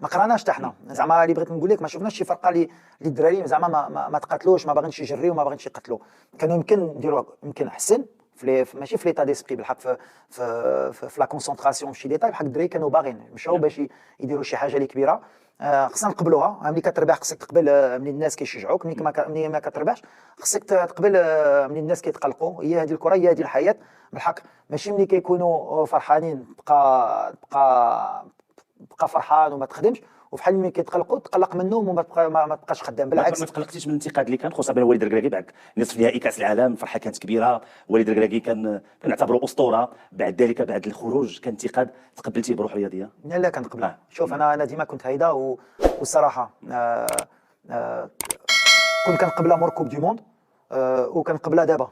ما قراناش حتى حنا، زعما اللي بغيت نقول لك ما شفناش شي فرقه اللي الدراري زعما ما تقاتلوش، ما باغينش يجريو، ما باغينش يقتلوا. كانوا يمكن نديروا يمكن احسن ماشي في ليتا ديسبري، بالحق في لا كونسونطراسيون في شي ديتاي. بحال الدراري كانوا باغيين مشاو باش يديروا شي حاجه اللي كبيره، خصنا نقبلوها. ملي كتربح خصك تقبل من الناس كيشجعوك، ملي ما كتربحش خصك تقبل من الناس كيتقلقوا. هي هذه الكره، هي هذه الحياه. بالحق ماشي ملي كيكونوا فرحانين بقى فرحان وما تخدمش، وفحال ملي كيتقلقوا تقلق منهم وما ما تبقاش خدام. بالعكس ما تقلقتيش من الانتقاد اللي كان خصوصا بين وليد الركراكي بعد نصف نهائي كاس العالم؟ الفرحه كانت كبيره، وليد الركراكي كنعتبره اسطوره، بعد ذلك بعد الخروج كان انتقاد تقبلتيه بروح رياضيه؟ لا كنقبل. شوف انا ديما كنت هيدا، والصراحه كنت كنقبلها مور كوب دي موند، وكنقبلها دابا.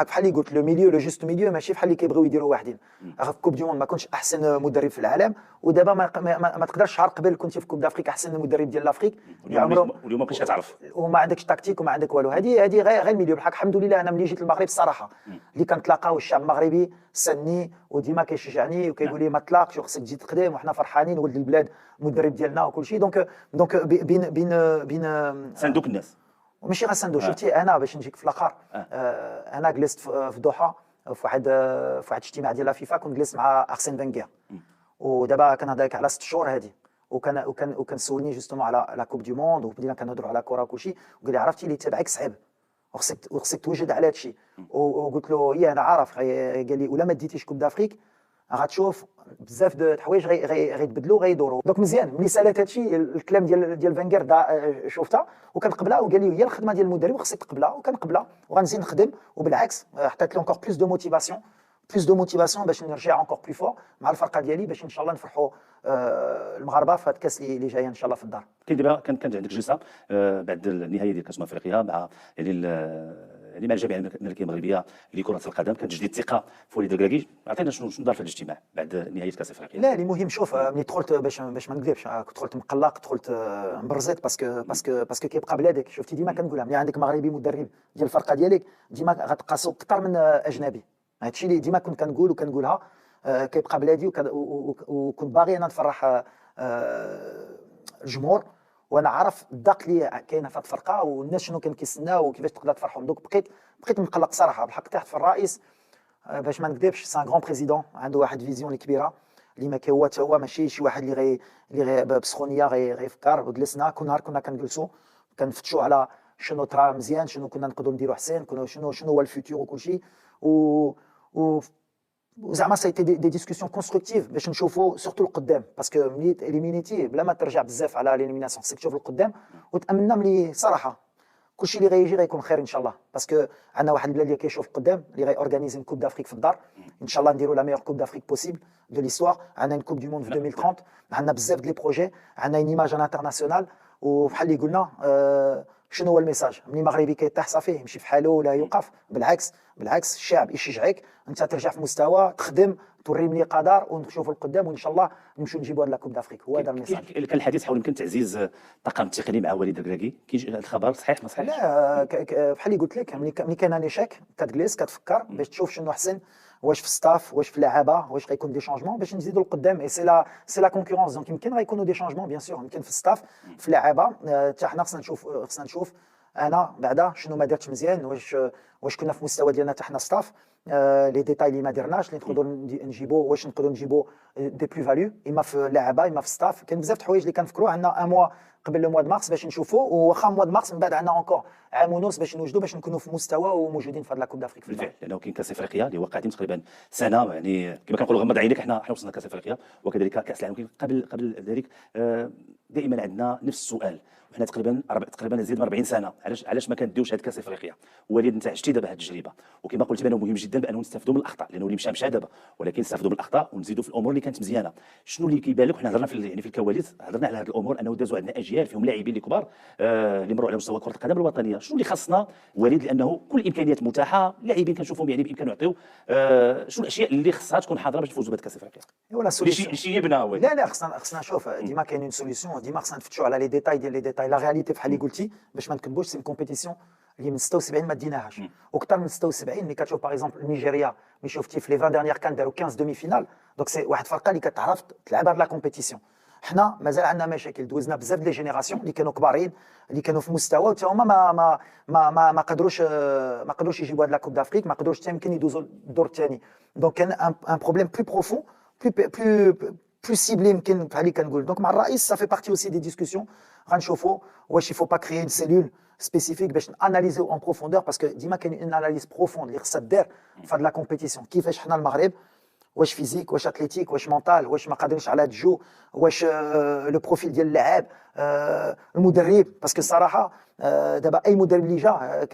بحال اللي قلت لو ميليو لو جوست ميليو ماشي بحال اللي كيبغيو يديروا واحدين. في كوب دي موند ما كنتش احسن مدرب في العالم، ودابا ما تقدرش شهر قبل كنت في كوب دافريك احسن مدرب ديال لافريك. واليوم ما كنتش كتعرف وما عندكش تكتيك وما عندك والو. هذه غير الميليو بالحق. الحمد لله انا ملي جيت للمغرب الصراحه اللي كنتلاقاو الشعب المغربي سني وديما كيشجعني وكيقول لي ما تلاقش وخصك تجي تخدم وحنا فرحانين ولد البلاد مدرب ديالنا وكل شيء. دونك بين صندوق الناس ماشي غير صندوق. شفتي انا باش نجيك في الاخر انا جلست في دوحه في واحد اجتماع ديال لافيفا، كنت جلست مع ارسين فينغير ودابا كنهضر على 6 شهور هذه، وكان سولني جوستومون على لا كوب دو موند وبدينا كنهضروا على كره وكل شيء، وقال لي عرفتي اللي تبعك صعيب وخصك توجد على هذا الشيء. وقلت له انا عارف. قال لي ولا ما ديتيش كوب دافريك غتشوف بزاف د الحوايج غيتبدلوا غيدوروا. دونك مزيان ملي سالات هادشي الكلام ديال فانغير شفتها وكنقبلها، وقال لي هي الخدمه ديال المدرب وخصك تقبلها، وكنقبلها وغنزيد نخدم. وبالعكس حطيت له انكور بلوس دو موتيفاسيون باش نرجع انكور بلو فور مع الفرقه ديالي باش ان شاء الله نفرحوا المغاربه في هاد الكاس اللي جايه ان شاء الله في الدار. كاين دابا كانت عندك جلسه بعد النهايه ديال كاس افريقيا مع يعني مع الجامعه الملكيه المغربيه لكره القدم، كان تجديد الثقه في وليد الكراكي. عطينا شنو دار في الاجتماع بعد نهايه كاس افريقيا؟ لا اللي مهم شوف ملي دخلت باش ما نكذبش دخلت مقلق، دخلت مبرزيت باسكو كيبقى بلادك. شفتي ديما كنقولها ملي عندك مغربي مدرب ديال الفرقه ديالك ديما غتقاسو اكثر من اجنبي. هادشي اللي ديما كنت كنقول وكنقولها. كيبقى بلادي وكنت باغي انا نفرح الجمهور، وانا عارف الضغط اللي كاين في الفرقه والناس شنو كان كيستناو وكيفاش تقدر تفرحهم. دوك بقيت مقلق صراحه بالحق. تحت في الرئيس باش ما نكذبش سان غران بريزيدون عنده واحد فيزيون اللي كبيره اللي ما هو حتى هو ماشي شي واحد اللي بسخونيه غيفكر. وجلسنا كنا كنجلسوا كنفتشوا على شنو طرا مزيان، شنو كنا نقدروا نديروا احسن، شنو هو الفيتور وكل شيء. وزعما سايتي دي ديسكسيون كونستركتيف باش نشوفوا سورتو القدام، باسكو ملي اليمينيتي بلا ما ترجع بزاف على ليليميناسيون خصك تشوف القدام وتامنا ملي صراحه كلشي اللي غيجي غيكون خير ان شاء الله. باسكو عندنا واحد البلاد اللي كيشوف القدام اللي غيورغانيزي كوب دافريك في الدار ان شاء الله، نديروا لا ميور كوب دافريك بوسيبل دو ليستوار. عندنا كوب دو موند في 2030، عندنا بزاف ديال لي بروجي، عندنا اون ايماج انترناسيونال. وبحال اللي قلنا شنو هو الميساج ملي المغربي كيطيح صافي يمشي في حاله ولا يوقف. بالعكس الشعب يشجعك انت ترجع في مستوى تخدم توري ملي قدر ونشوفوا القدام وان شاء الله نمشيو نجيبوا هاد لا كوب دافريك. هو هذا الميساج. كان الحديث حول يمكن تعزيز الطاقم التقني مع وليد الكراكي، كاين الخبر صحيح ما صحيحش؟ لا بحال اللي قلت لك ملي كان نيشاك كتجلس كتفكر باش تشوف شنو احسن، واش في ستاف واش في اللعابه واش غيكون دي شونجمون باش نزيدوا القدام. اي سي لا كونكورونس. دونك يمكن غيكونوا دي شونجمون بيان سور، يمكن في الستاف في اللعابه. حتى حنا خصنا نشوف انا بعدا شنو ما درتش مزيان، واش كنا في مستوى ديالنا حتى حنا ستاف لي ديتاي اللي ما درناش اللي نقدروا نجيبوا، واش نقدروا نجيبوا دي بلو فاليو اما في اللعابه اما في ستاف. كاين بزاف د الحوايج اللي كنفكروا. عندنا ان موا قبل لو موا د مارس باش نشوفوا، وواخا موا د مارس من بعد عندنا انكور عام ونص باش نوجدوا باش نكونوا في مستوى وموجودين في هاد لا كوب دافريك. بالفعل لانه كاين كاس افريقيا اللي هو قادم تقريبا سنه، يعني كما كنقولوا غمض عينيك حنا وصلنا كاس افريقيا، وكذلك كاس العالم. قبل ذلك دائما عندنا نفس السؤال، وحنا تقريبا نزيد من 40 سنه علاش ما كنديوش هاد كاس افريقيا. وليد انت عشتي دابا هاد التجربه، وكما قلت بانه مهم جدا بانه نستافدوا من الاخطاء، لانه اللي مشى دابا، ولكن نستافدوا من الاخطاء ونزيدوا في الامور اللي كانت مزيانه. شنو اللي كيبان لك؟ وحنا هضرنا في الكواليس هضرنا على هاد الامور، انه دازوا عندنا اجيال فيهم لاعبين اللي كبار اللي مروا على مستوى كره القدم الوطنيه. شنو اللي خاصنا وليد؟ لانه كل الامكانيات متاحه، لاعبين كنشوفهم يعني بامكانه يعطيو. شنو الاشياء اللي خصها تكون حاضره باش نفوزوا بهاد كاس افريقيا؟ ولا سوليسيون شي يبنى لا خصنا نشوف ديما كاين اون سوليسيون، ديما خصنا نفتشوا على لي ديتاي ديال لي ديتاي. لا رياليتي بحال اللي قلتي باش ما نكذبوش، سي كومبيتيسيون اللي من 76 ما ديناهاش، واكثر من 76 ملي كتشوف باغ اكزومبل نيجيريا ملي شفتي في لي 20 ديرنيير كان داروا 15 دومي فينال. دونك سي واحد الفرقه اللي كتعرف تلعب هاد لا كومبيتيسيون. حنا مازال عندنا مشاكل، دوزنا بزاف ديال لي جينيراسيون اللي كانوا كبارين اللي كانوا في مستوى وتا هما ما قدروش يجيبوا هاد لا كوب دافريك، ما قدروش حتى يمكن يدوزوا الدور الثاني. دونك كان ان بروبليم بلو بروفون بلو سيبلي يمكن بحال اللي كنقول. دونك مع الرئيس سا في بارتي اوسي دي ديسكسيون غنشوفوا واش يفو با كريي اون سيلول سبيسيفيك باش اناليزيو اون بروفوندور، باسكو ديما كاين اون اناليز بروفوند اللي خصها دير في هاد لا كومبيتيسيون. كيفاش حنا المغرب واش فيزيك واش اتليتيك واش مونتال واش ما قادرينش على هاد الجو، واش لو بروفيل ديال اللاعب المدرب. باسكو الصراحه دابا اي مدرب اللي جا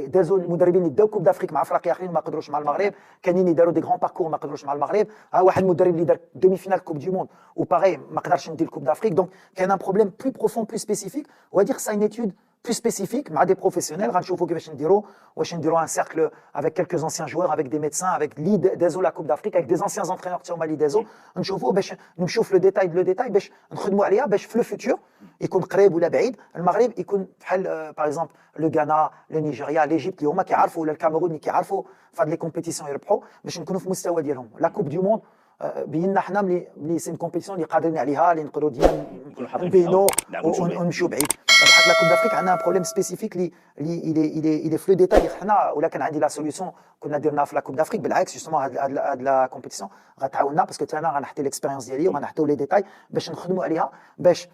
دازوا المدربين اللي داو كوب دافريك مع افريقيا اخرين ما قدروش مع المغرب، كاينين اللي داروا دي غران باركور ما قدروش مع المغرب. ها واحد المدرب اللي دار دومي فينال كوب دي موند وباغي ما قدرش ندير كوب دافريك. دونك كاين ان بروبليم بلو بروفون بلو سبيسيفيك، وهادي خصها اون ايتود plus spécifique مع des professionnels غنشوفوا كيفاش نديروا واش نديروا un cercle avec quelques anciens joueurs avec des médecins avec lead d'ESO la Coupe d'Afrique avec des anciens entraîneurs تاعهم lead d'ESO نشوفوا باش نمشيو في لو ديتاي باش نخدموا عليها باش في لو فيتور يكون قريب ولا بعيد المغرب يكون بحال باغ اكزومبل لو غانا لو نيجيريا ليجيبت اللي هما كيعرفوا ولا الكاميرون اللي كيعرفوا في هاد لي كومبيتيسيون يربحوا باش نكونوا في المستوى ديالهم لا كوب دو موند بينا حنا ملي سي كومبيتيسيون اللي قادرين عليها اللي نقدروا ديما نبينوا ونمشيو بعيد بحال لا كوب دافريك عندنا بروبليم سبيسيفيك اللي في لو ديتاي حنا ولكن عندي لا سوليوشن كنا درنا في لا كوب دافريك بالعكس جوستومون هاد لا كومبيتيسيون غتعاوننا باسكو انا غنحطي ليكسبيريونس ديالي وغنحطيو لي ديتاي باش نخدموا عليها باش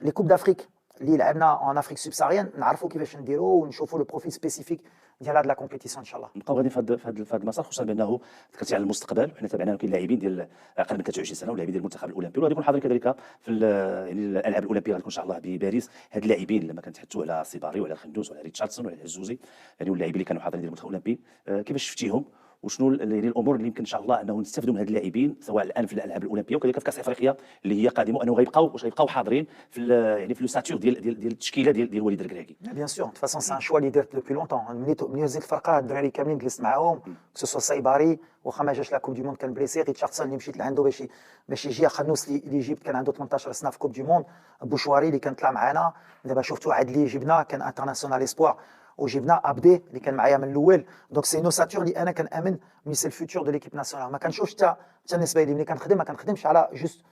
لي كوب دافريك اللي لعبنا اون افريك سوبساريان نعرفوا كيفاش نديروا ونشوفوا لو بروفيل سبيسيفيك ديال هاد لا كومبيتيسيون ان شاء الله. نبقاو غاديين في هذا المسار خصوصا بانه ذكرتي على المستقبل وحنا تابعنا كاين لاعبين ديال اقل من 23 سنه ولاعبين ديال المنتخب الاولمبي وغادي يكون حاضرين كذلك في يعني الالعاب الاولمبيه غتكون ان شاء الله بباريس. هاد اللاعبين لما كنتحدثوا على سيباري وعلى الخندوس وعلى ريتشاردسون وعلى العزوزي يعني واللاعبين اللي كانوا حاضرين ديال المنتخب الاولمبي كيفاش شفتيهم وشنو يعني الامور اللي يمكن ان شاء الله انه نستافدوا من هاد اللاعبين سواء الان في الالعاب الاولمبيه وكذلك في كاس افريقيا اللي هي قادمه انه غيبقاو حاضرين في يعني في لو ساتور ديال التشكيله ديال وليد الكراكي. بيان سور دو فاسون سي ان شوا اللي درت دوبي لونتون ملي هزيت الفرقه الدراري كاملين جلست معاهم كسوسوا سايباري واخا ما جاش لا كوب دو موند كان بليسي ريتشاردسون اللي مشيت لعندو باش يجي خنوس اللي جبت كان عنده 18 سنه في كوب دو موند بوشواري اللي كان طلع معنا دابا شفتوا عدلي جبنا كان انترناسيونال اسبوار وجبنا ابدي اللي كان معايا من الاول دونك سي نو ساتور اللي انا كنامن مي سي الفوتور دو ليكيب ناسيونال ما كنشوفش حتى بالنسبه لي ملي كنخدم ما كنخدمش على جوست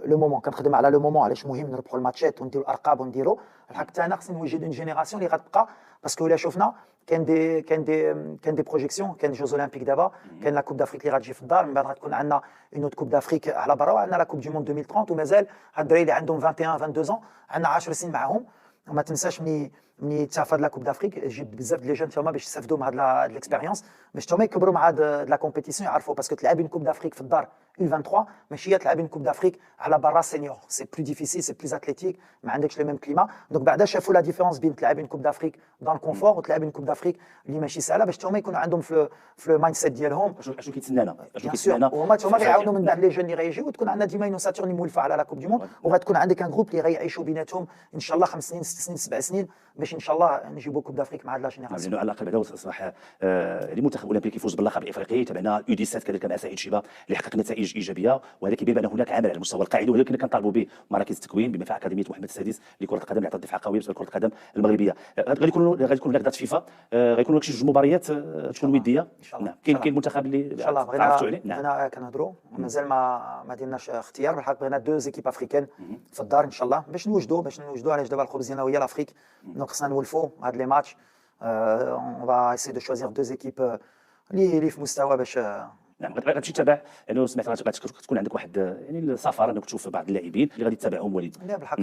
لو مومون كنخدم على لو مومون علاش مهم نربحوا الماتشات ونديروا الارقام ونديروا الحق تاعنا خصنا نوجدوا اون جينيراسيون اللي غتبقى باسكو الا شفنا كاين دي بروجيكسيون كاين جوز اولمبيك دابا كاين لا كوب دافريك اللي غتجي في الدار من بعد غتكون عندنا اون اوت كوب دافريك على برا وعندنا لا كوب دو موند 2030 ومازال هاد الدراري اللي عندهم 21 22 عندنا 10 سنين معاهم وما تنساش ملي تا في هاد لا كوب دافريك جبت بزاف ديال لي جون تاهما باش يستافدوا من هاد ليكسبيريونس باش تاهما يكبروا مع هاد لا كومبيتيسيون يعرفوا باسكو تلعب اون كوب دافريك في الدار 23 ماشي هي تلعب اون كوب دافريك على برا سينيور سي بلو ديفيسيل سي بلوز اتليتيك ما عندكش لو ميم كليما دونك بعدا شافوا لا ديفيرونس بين تلعب اون كوب دافريك دون الكونفور وتلعب اون كوب دافريك اللي ماشي سهله باش تاهما يكونوا عندهم في المايند سيت ديالهم اشنو كيتسنانا وهما تاهما غيعاونوا من بعد لي جون اللي غيجيو وتكون عندنا ديما اون ساتور اللي مولفه على لا كوب دو موند وغتكون عندك ان جروب اللي غيعيشوا بيناتهم ان شاء الله 5 سنين 6 سنين 7 سنين باش ان شاء الله نجيبوا كوب دافريك مع هاد لا جينيراسيون. لانه على الاقل بعدا صراحه المنتخب الاولمبي كيفوز باللقب الافريقي تابعنا يو 17 كذلك مع سعيد شيبه اللي حقق نتائج ايجابيه وهذا كيبين بان هناك عمل على المستوى القاعدي وهذا كنا كنطالبوا به مراكز التكوين بما فيها اكاديميه محمد السادس لكره القدم اللي عطات دفعه قويه بالنسبه لكره القدم المغربيه. غادي يكون هناك دات فيفا غيكون هناك شي جوج مباريات تكون وديه. نعم كاين منتخب اللي ان شاء الله تعرفتوا عليه. بغينا كنهضروا مازال ما درناش اختيار بالحق بغينا دو زيكيب افريكان في الدار ان شاء الله باش نوجدوا علاش دابا الخبز ديالنا هي لافريك دونك خصنا نولفوا هاد لي ماتش اون فا اسي دو شوازير دو زيكيب اللي في مستوى باش نعم غادي تتابع يعني سمعت غتكون عندك واحد يعني السفر انك تشوف بعض اللاعبين اللي غادي تتابعهم وليد. لا بالحق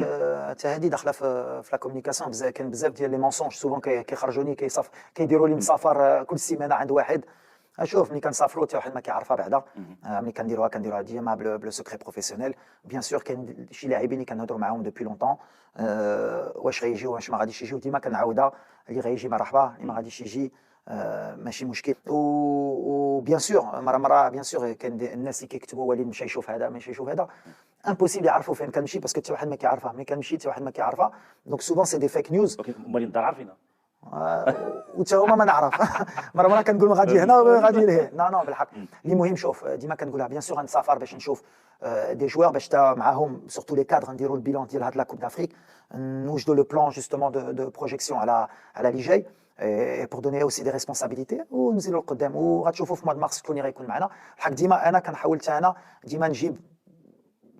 حتى هذه داخله في لا كومونيكاسيون بزاف كاين بزاف ديال لي مونسونج سوفون كيخرجوني كيديروا لي مسافر كل سيمانه عند واحد اشوف ملي كنسافروا حتى واحد ما كيعرفها بعدا ملي كنديروها ديما بلو سكري بروفيسيونيل بيان سور كاين شي لاعبين اللي كنهضروا معاهم دوبي لونطون واش غيجيو واش ما غاديش يجيو ديما كنعاودها اللي غيجي مرحبا اللي ما غاديش يجي ماشي مشكل وبيان سور مره بيان سور كاين الناس اللي كيكتبوا وليد مشى يشوف هذا ماشي يشوف هذا امبوسيبل يعرفوا فين كنمشي باسكو حتى واحد ما كيعرفها ملي كنمشي حتى واحد ما كيعرفها دونك سوفون سي دي فيك نيوز هما الدار عارفينها وتا هما ما نعرف مره كنقول غادي هنا وغادي لهيه نو بالحق اللي مهم شوف ديما كنقولها بيان سور غنسافر باش نشوف دي جوار باش تا معاهم سورتو لي كادر نديروا البيلون ديال هاد لا كوب دافريك نوجدوا لو بلان جوستومون دو بروجيكسيون على اللي جاي et pour donner aussi des responsabilités ونزيدوا لقدام وغتشوفوا في مود مارس شكون اللي غيكون معنا الحق ديما انا كنحاول حتى انا ديما نجيب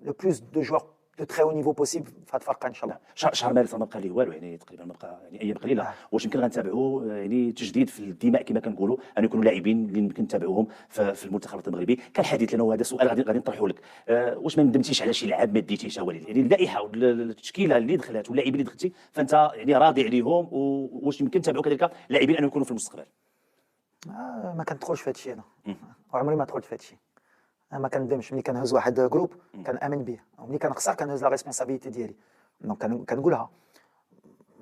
لو بلوس دو جوار دو تري او نيفو بوسيبل في هاد الفرقه ان شاء الله. شهر مارس ما بقى ليه والو يعني تقريبا ما بقى يعني ايام قليله واش يمكن غنتابعوا يعني تجديد في الدماء كما كنقولوا ان يكونوا لاعبين اللي يمكن نتابعوهم في المنتخب المغربي كالحديث لانه هذا سؤال غادي نطرحه لك واش ما ندمتيش على شي لاعب ما ديتيش وليد يعني اللائحه والتشكيله اللي دخلت واللاعبين اللي دخلتي فانت يعني راضي عليهم واش يمكن نتابعوا كذلك لاعبين ان يكونوا في المستقبل؟ ما كندخلش في هذا الشيء انا وعمري ما دخلت في هذا الشيء ما كندمش ملي كنهز واحد جروب كنامن به وملي كنخسر كنهز لا ريسبونسابيلتي ديالي دونك كنقولها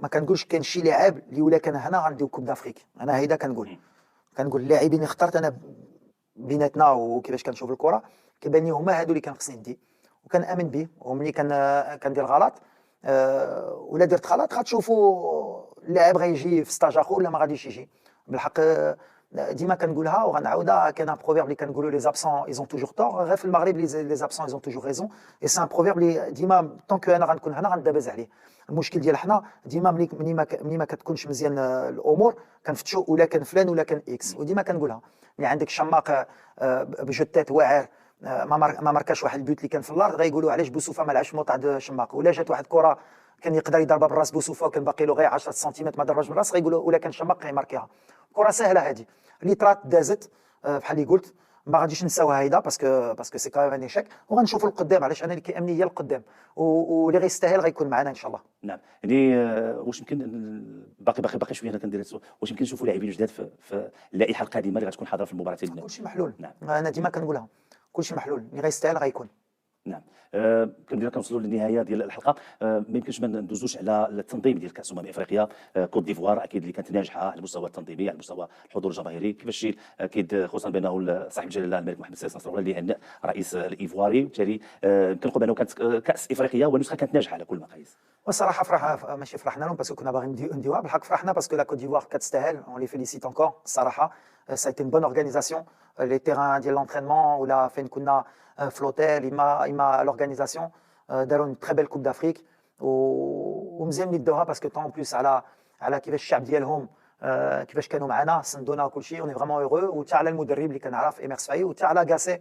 ما كنقولش كاين شي لاعب اللي ولا كان هنا غنديو كوب دافريك انا هيدا كنقول اللاعبين اللي اخترت انا بيناتنا وكيفاش كنشوف الكره كيبان لي هما هادو اللي كان خصني ندي وكنامن به وملي كندير غلط ولا درت غلط غتشوفوا اللاعب غيجي في ستاج اخر ولا ما غاديش يجي بالحق. ديما كنقولها وغنعاودها، كاين ان بروفيرب اللي كنقولوا لي زابسون ايزون توجور تور، غير في المغرب لي زابسون ايزون توجور ريزون. اي سي ان بروفيرب اللي ديما طونك انا غنكون هنا غندابز عليه. المشكل ديال حنا ديما ملي ما كتكونش مزيان الامور كنفتشوا ولا كان فلان ولا كان اكس. وديما كنقولها ملي عندك شماق بجتات واعر ما ماركاش واحد البيوت اللي كان في الارض غيقولوا علاش بوسوفه ما لعبش موطع شماق، ولا جات واحد الكره كان يقدر يضربها بالراس بوسوفه وكان باقي له غير 10 سنتيمتر ما ضربهاش بالراس غيقولوا ولا كان شماق غيماركيها. كره سهله هذه اللي طرات دازت بحال اللي قلت ما غاديش نساوها هيدا باسكو سي كاريم ان ايشيك، وغنشوفوا القدام علاش انا اللي كيامني هي القدام واللي غيستاهل غيكون معنا ان شاء الله. نعم يعني واش يمكن باقي شويه انا كندير واش يمكن نشوفوا لاعبين جداد في اللائحه القادمه اللي غتكون حاضره في المباراه ديالنا؟ كلشي محلول. نعم انا ديما كنقولها كلشي محلول، اللي غيستاهل غيكون. نعم كنوصلوا للنهايه ديال الحلقه. ما يمكنش ما ندوزوش على التنظيم ديال كاس افريقيا. كوت ديفوار اكيد اللي كانت ناجحه على المستوى التنظيمي، على المستوى الحضور الجماهيري، كيفاش اكيد خصوصا بانه صاحب الجلاله الملك محمد السادس نصر الله اللي هنأ رئيس الايفواري، وبالتالي كنقول بانه كانت كاس افريقيا ونسخه كانت ناجحه على كل المقاييس. وصراحه ماشي فرحنا لهم باسكو كنا باغيين نديوها، بالحق فرحنا باسكو لا كوت ديفوار كتستاهل، اون لي فيليسيت انكور الصراحه. سا ايتي اون بون اورغانيزاسيون، لي تيران ديال لونترينمون ولا فين كنا في لوتيل اما لورغانيزاسيون داروا اون تري بيل كوب دافريك ومزيان اللي داوها باسكو طون بلوس على كيفاش الشعب ديالهم كيفاش كانوا معنا سندونا وكل شيء. اوني فريمون هيغو، وتا على المدرب اللي كنعرف ايمير سفاي، وتا على كاسي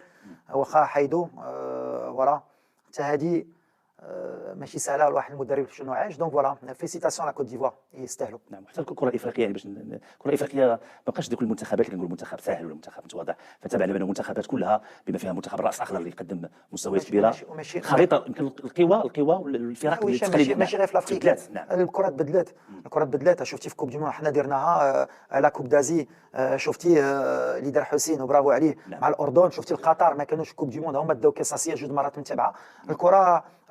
واخا حيدو فوالا حتى هذه ماشي سهله لواحد المدرب شنو عايش. دونك فوالا فيسيتاسيون لا كوت ديفوار يستاهلوا. نعم حتى الكره الافريقيه يعني باش الكره الافريقيه ما بقاش ديك المنتخبات اللي كنقول منتخب ساهل ولا منتخب متواضع، فتابعنا بان المنتخبات كلها بما فيها منتخب الراس الاخضر اللي قدم مستويات كبيره. خريطه يمكن القوى والفرق اللي تقريبا ماشي غير في افريقيا. نعم الكره تبدلات، الكره تبدلات. شفتي في كوب دي مون حنا درناها لا كوب دازي، شفتي اللي دار حسين وبرافو عليه مع الاردن. شفتي القطر ما كانوش كوب دي مون، هما داو كاس اسيا جوج مرات متابعه.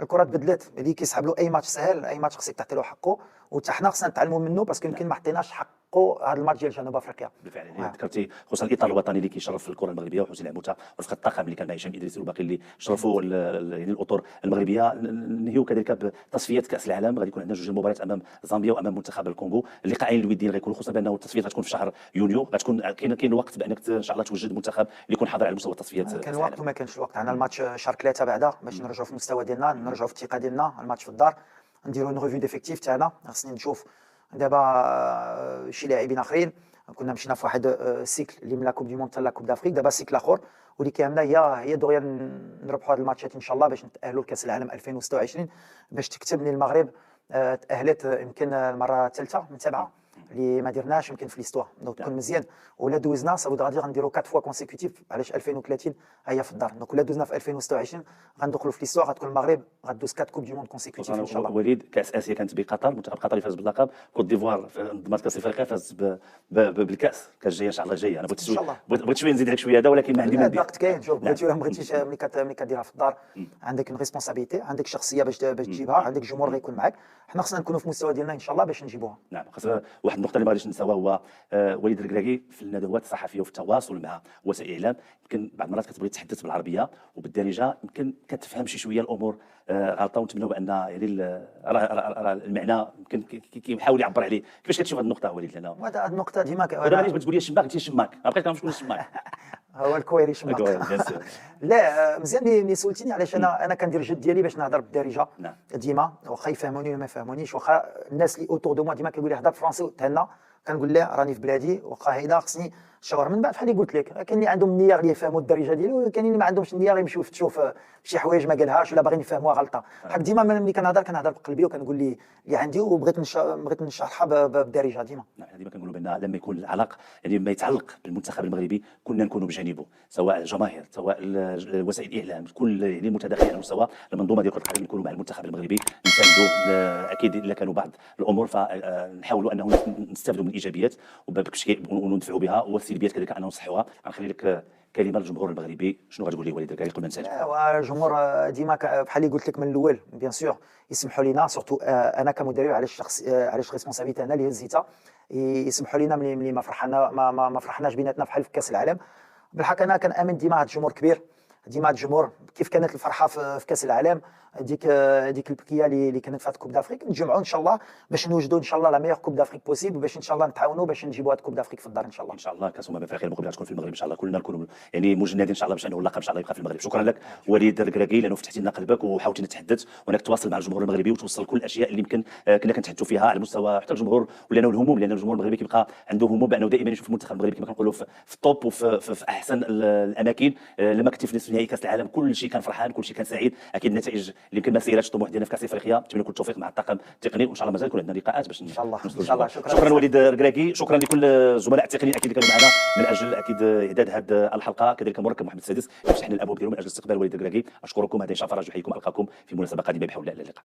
الكره تبدلات، اللي كيسحب له اي ماتش سهل، اي ماتش خصك تعطي له حقه، وحتى حنا خصنا نتعلموا منه باسكو يمكن ما حطيناش حقه هذا الماتش ديال جنوب افريقيا. بالفعل ذكرتي خصوصا الاطار الوطني اللي كيشرف في الكره المغربيه، وحسين عموته ورفقه الطاقم اللي كان مع هشام ادريس والباقي اللي شرفوا يعني الاطر المغربيه. نهيو كذلك بتصفيات كاس العالم، غادي يكون عندنا جوج مباريات امام زامبيا وامام منتخب الكونغو. اللقاءين الوديين غيكونوا خصوصا بانه التصفيات غتكون في شهر يونيو، غتكون كاين وقت بانك ان شاء الله توجد منتخب اللي يكون حاضر على مستوى التصفيات. كان وقت وما كانش الوقت. عندنا الماتش شهر 3 بعدا باش نرجعوا في المستوى ديالنا، نرجعوا في الثقه ديالنا. الماتش في الدار نديروا اون ريفيو ديفيكتيف تاعنا، خصني نشوف دابا شي لاعبين اخرين. كنا مشينا في واحد سيكل اللي من لا كوب دي مون حتى لا كوب دافريك، دابا سيكل اخر واللي كيهمنا هي دغيا نربحوا هاد الماتشات ان شاء الله باش نتاهلوا لكاس العالم 2026، باش تكتب لي المغرب تاهلت يمكن المره الثالثه من 7 اللي ما درناش يمكن في ليستوار. دونك تكون مزيان ولا دوزنا سا غادي غنديروا 4 فوا كونسيكوتيف. علاش 2030 هي في الدار. دونك ولا دوزنا في 2026 غندخلوا في ليستوار، غتكون المغرب غدوز 4 كوب دي موند كونسيكوتيف ان شاء الله. وليد كاس اسيا كانت بقطر، المنتخب القطري فاز باللقب، كوت ديفوار ضمت كاس افريقيا فاز بالكاس. كاس جايه ان شاء الله جايه. انا بغيت شويه نزيد لك شويه هذا ولكن ما عندي ما ندير. الضغط كاين. شوف بغيتي ولا ما بغيتيش ملي كديرها في الدار عندك اون ريسبونسابيلتي، عندك شخصيه باش تجيبها، عندك جمهور غيكون معاك. حنا خصنا نكونوا في المستوى ديالنا ان شاء الله باش نجيبوها. نعم خاص واحد النقطه اللي ما غاديش نساوها هو وليد الركراكي في الندوات الصحفيه وفي التواصل مع وسائل الاعلام. يمكن بعض المرات كتبغي تتحدث بالعربيه وبالدارجه يمكن كتفهم شي شويه الامور غلطه، ونتمنوا بان يعني المعنى يمكن كيحاول يعبر عليه. كيفاش كتشوف هذه النقطه وليد؟ لانه هذه النقطه ديما دابا علاش بتقول لي الشماك قلتي الشماك، ما بقيت كنعرف شكون الشماك. هو الكويري شماك. لا مزيان ملي سولتيني علاش انا كندير الجد ديالي باش نهضر بالدارجه ديما، واخا يفهموني ولا ما يفهمونيش، واخا الناس اللي اوتور دو موا ديما كيقول لي هضر فرونسي تهنا، كنقول له راني في بلادي واخا هيدا خصني الشاور. من بعد بحال اللي قلت لك كاين اللي عندهم النيه اللي يفهموا الدارجه ديالي، وكاين اللي ما عندهمش النيه غيمشيو يفتشوا في شي حوايج ما قالهاش ولا باغيين يفهموها غلطه. بحال ديما ملي كنهضر بقلبي وكنقول لي اللي عندي وبغيت نشرحها بالدارجه ديما. نعم ديما كنقولوا بان لما يكون العلاق يعني ما يتعلق بالمنتخب المغربي كنا نكونوا بجانبه، سواء الجماهير سواء وسائل الاعلام، كل يعني المتداخلين على مستوى المنظومه ديال كره القدم نكونوا مع المنتخب المغربي نساندوه. اكيد الا كانوا بعض الامور فنحاولوا انه نستافدوا من الايجابيات وندفعوا بها، والسلبيات كذلك انه نصحوها. غنخلي لك كلمه للجمهور المغربي، شنو غتقول لي وليد الركراكي قبل ما نسالك؟ الجمهور ديما بحال اللي قلت لك من الاول بيان سور يسمحوا لنا سورتو انا كمدرب علاش ريسبونسابيلتي انا اللي هزيتها، يسمحوا لنا ملي ما فرحناش بيناتنا بحال في كاس العالم. بالحق انا كنامن ديما هذا الجمهور كبير، ديما الجمهور كيف كانت الفرحه في كاس العالم، ديك البكيه اللي كانت في كوب دافريك، نتجمعوا ان شاء الله باش نوجدوا ان شاء الله لا ميور كوب دافريك بوسيبل، باش ان شاء الله نتعاونوا باش نجيبوا هاد كوب دافريك في الدار ان شاء الله. ان شاء الله كاس افريقيا المقبله غتكون في المغرب ان شاء الله، كلنا نكونوا يعني مجندين ان شاء الله باش انه اللقب ان شاء الله يبقى في المغرب. شكرا لك وليد الكراكي لانه فتحتي لنا قلبك وحاولتي نتحدث وانك تواصل مع الجمهور المغربي وتوصل كل الاشياء اللي يمكن كنا كنتحدثوا فيها على مستوى حتى الجمهور ولانه الهموم، لان الجمهور المغربي كيبقى عنده هموم بانه دائما يشوف المنتخب المغربي كما كنقولوا في الطوب وفي احسن الاماكن. لما كنت في نصف نهائي كاس العالم كل شيء كان فرحان، كل شيء كان سعيد. اكيد النتائج اللي يمكن ما سيراتش الطموح ديالنا في كاس افريقيا، نتمنى كل التوفيق مع الطاقم التقني وان شاء الله مازال يكون عندنا لقاءات باش ان شاء الله. نوصلوا ان شاء الله. للجمهور. شكرا وليد الكراكي، شكرا لكل الزملاء التقنيين اكيد اللي كانوا معنا من اجل اكيد اعداد هذه الحلقه، كذلك مركب محمد السادس يفتح لنا الابواب ديالهم من اجل استقبال وليد الكراكي. اشكركم، هذا هشام فرج، احييكم، القاكم في مناسبه قادمه بحول الله. اللقاء.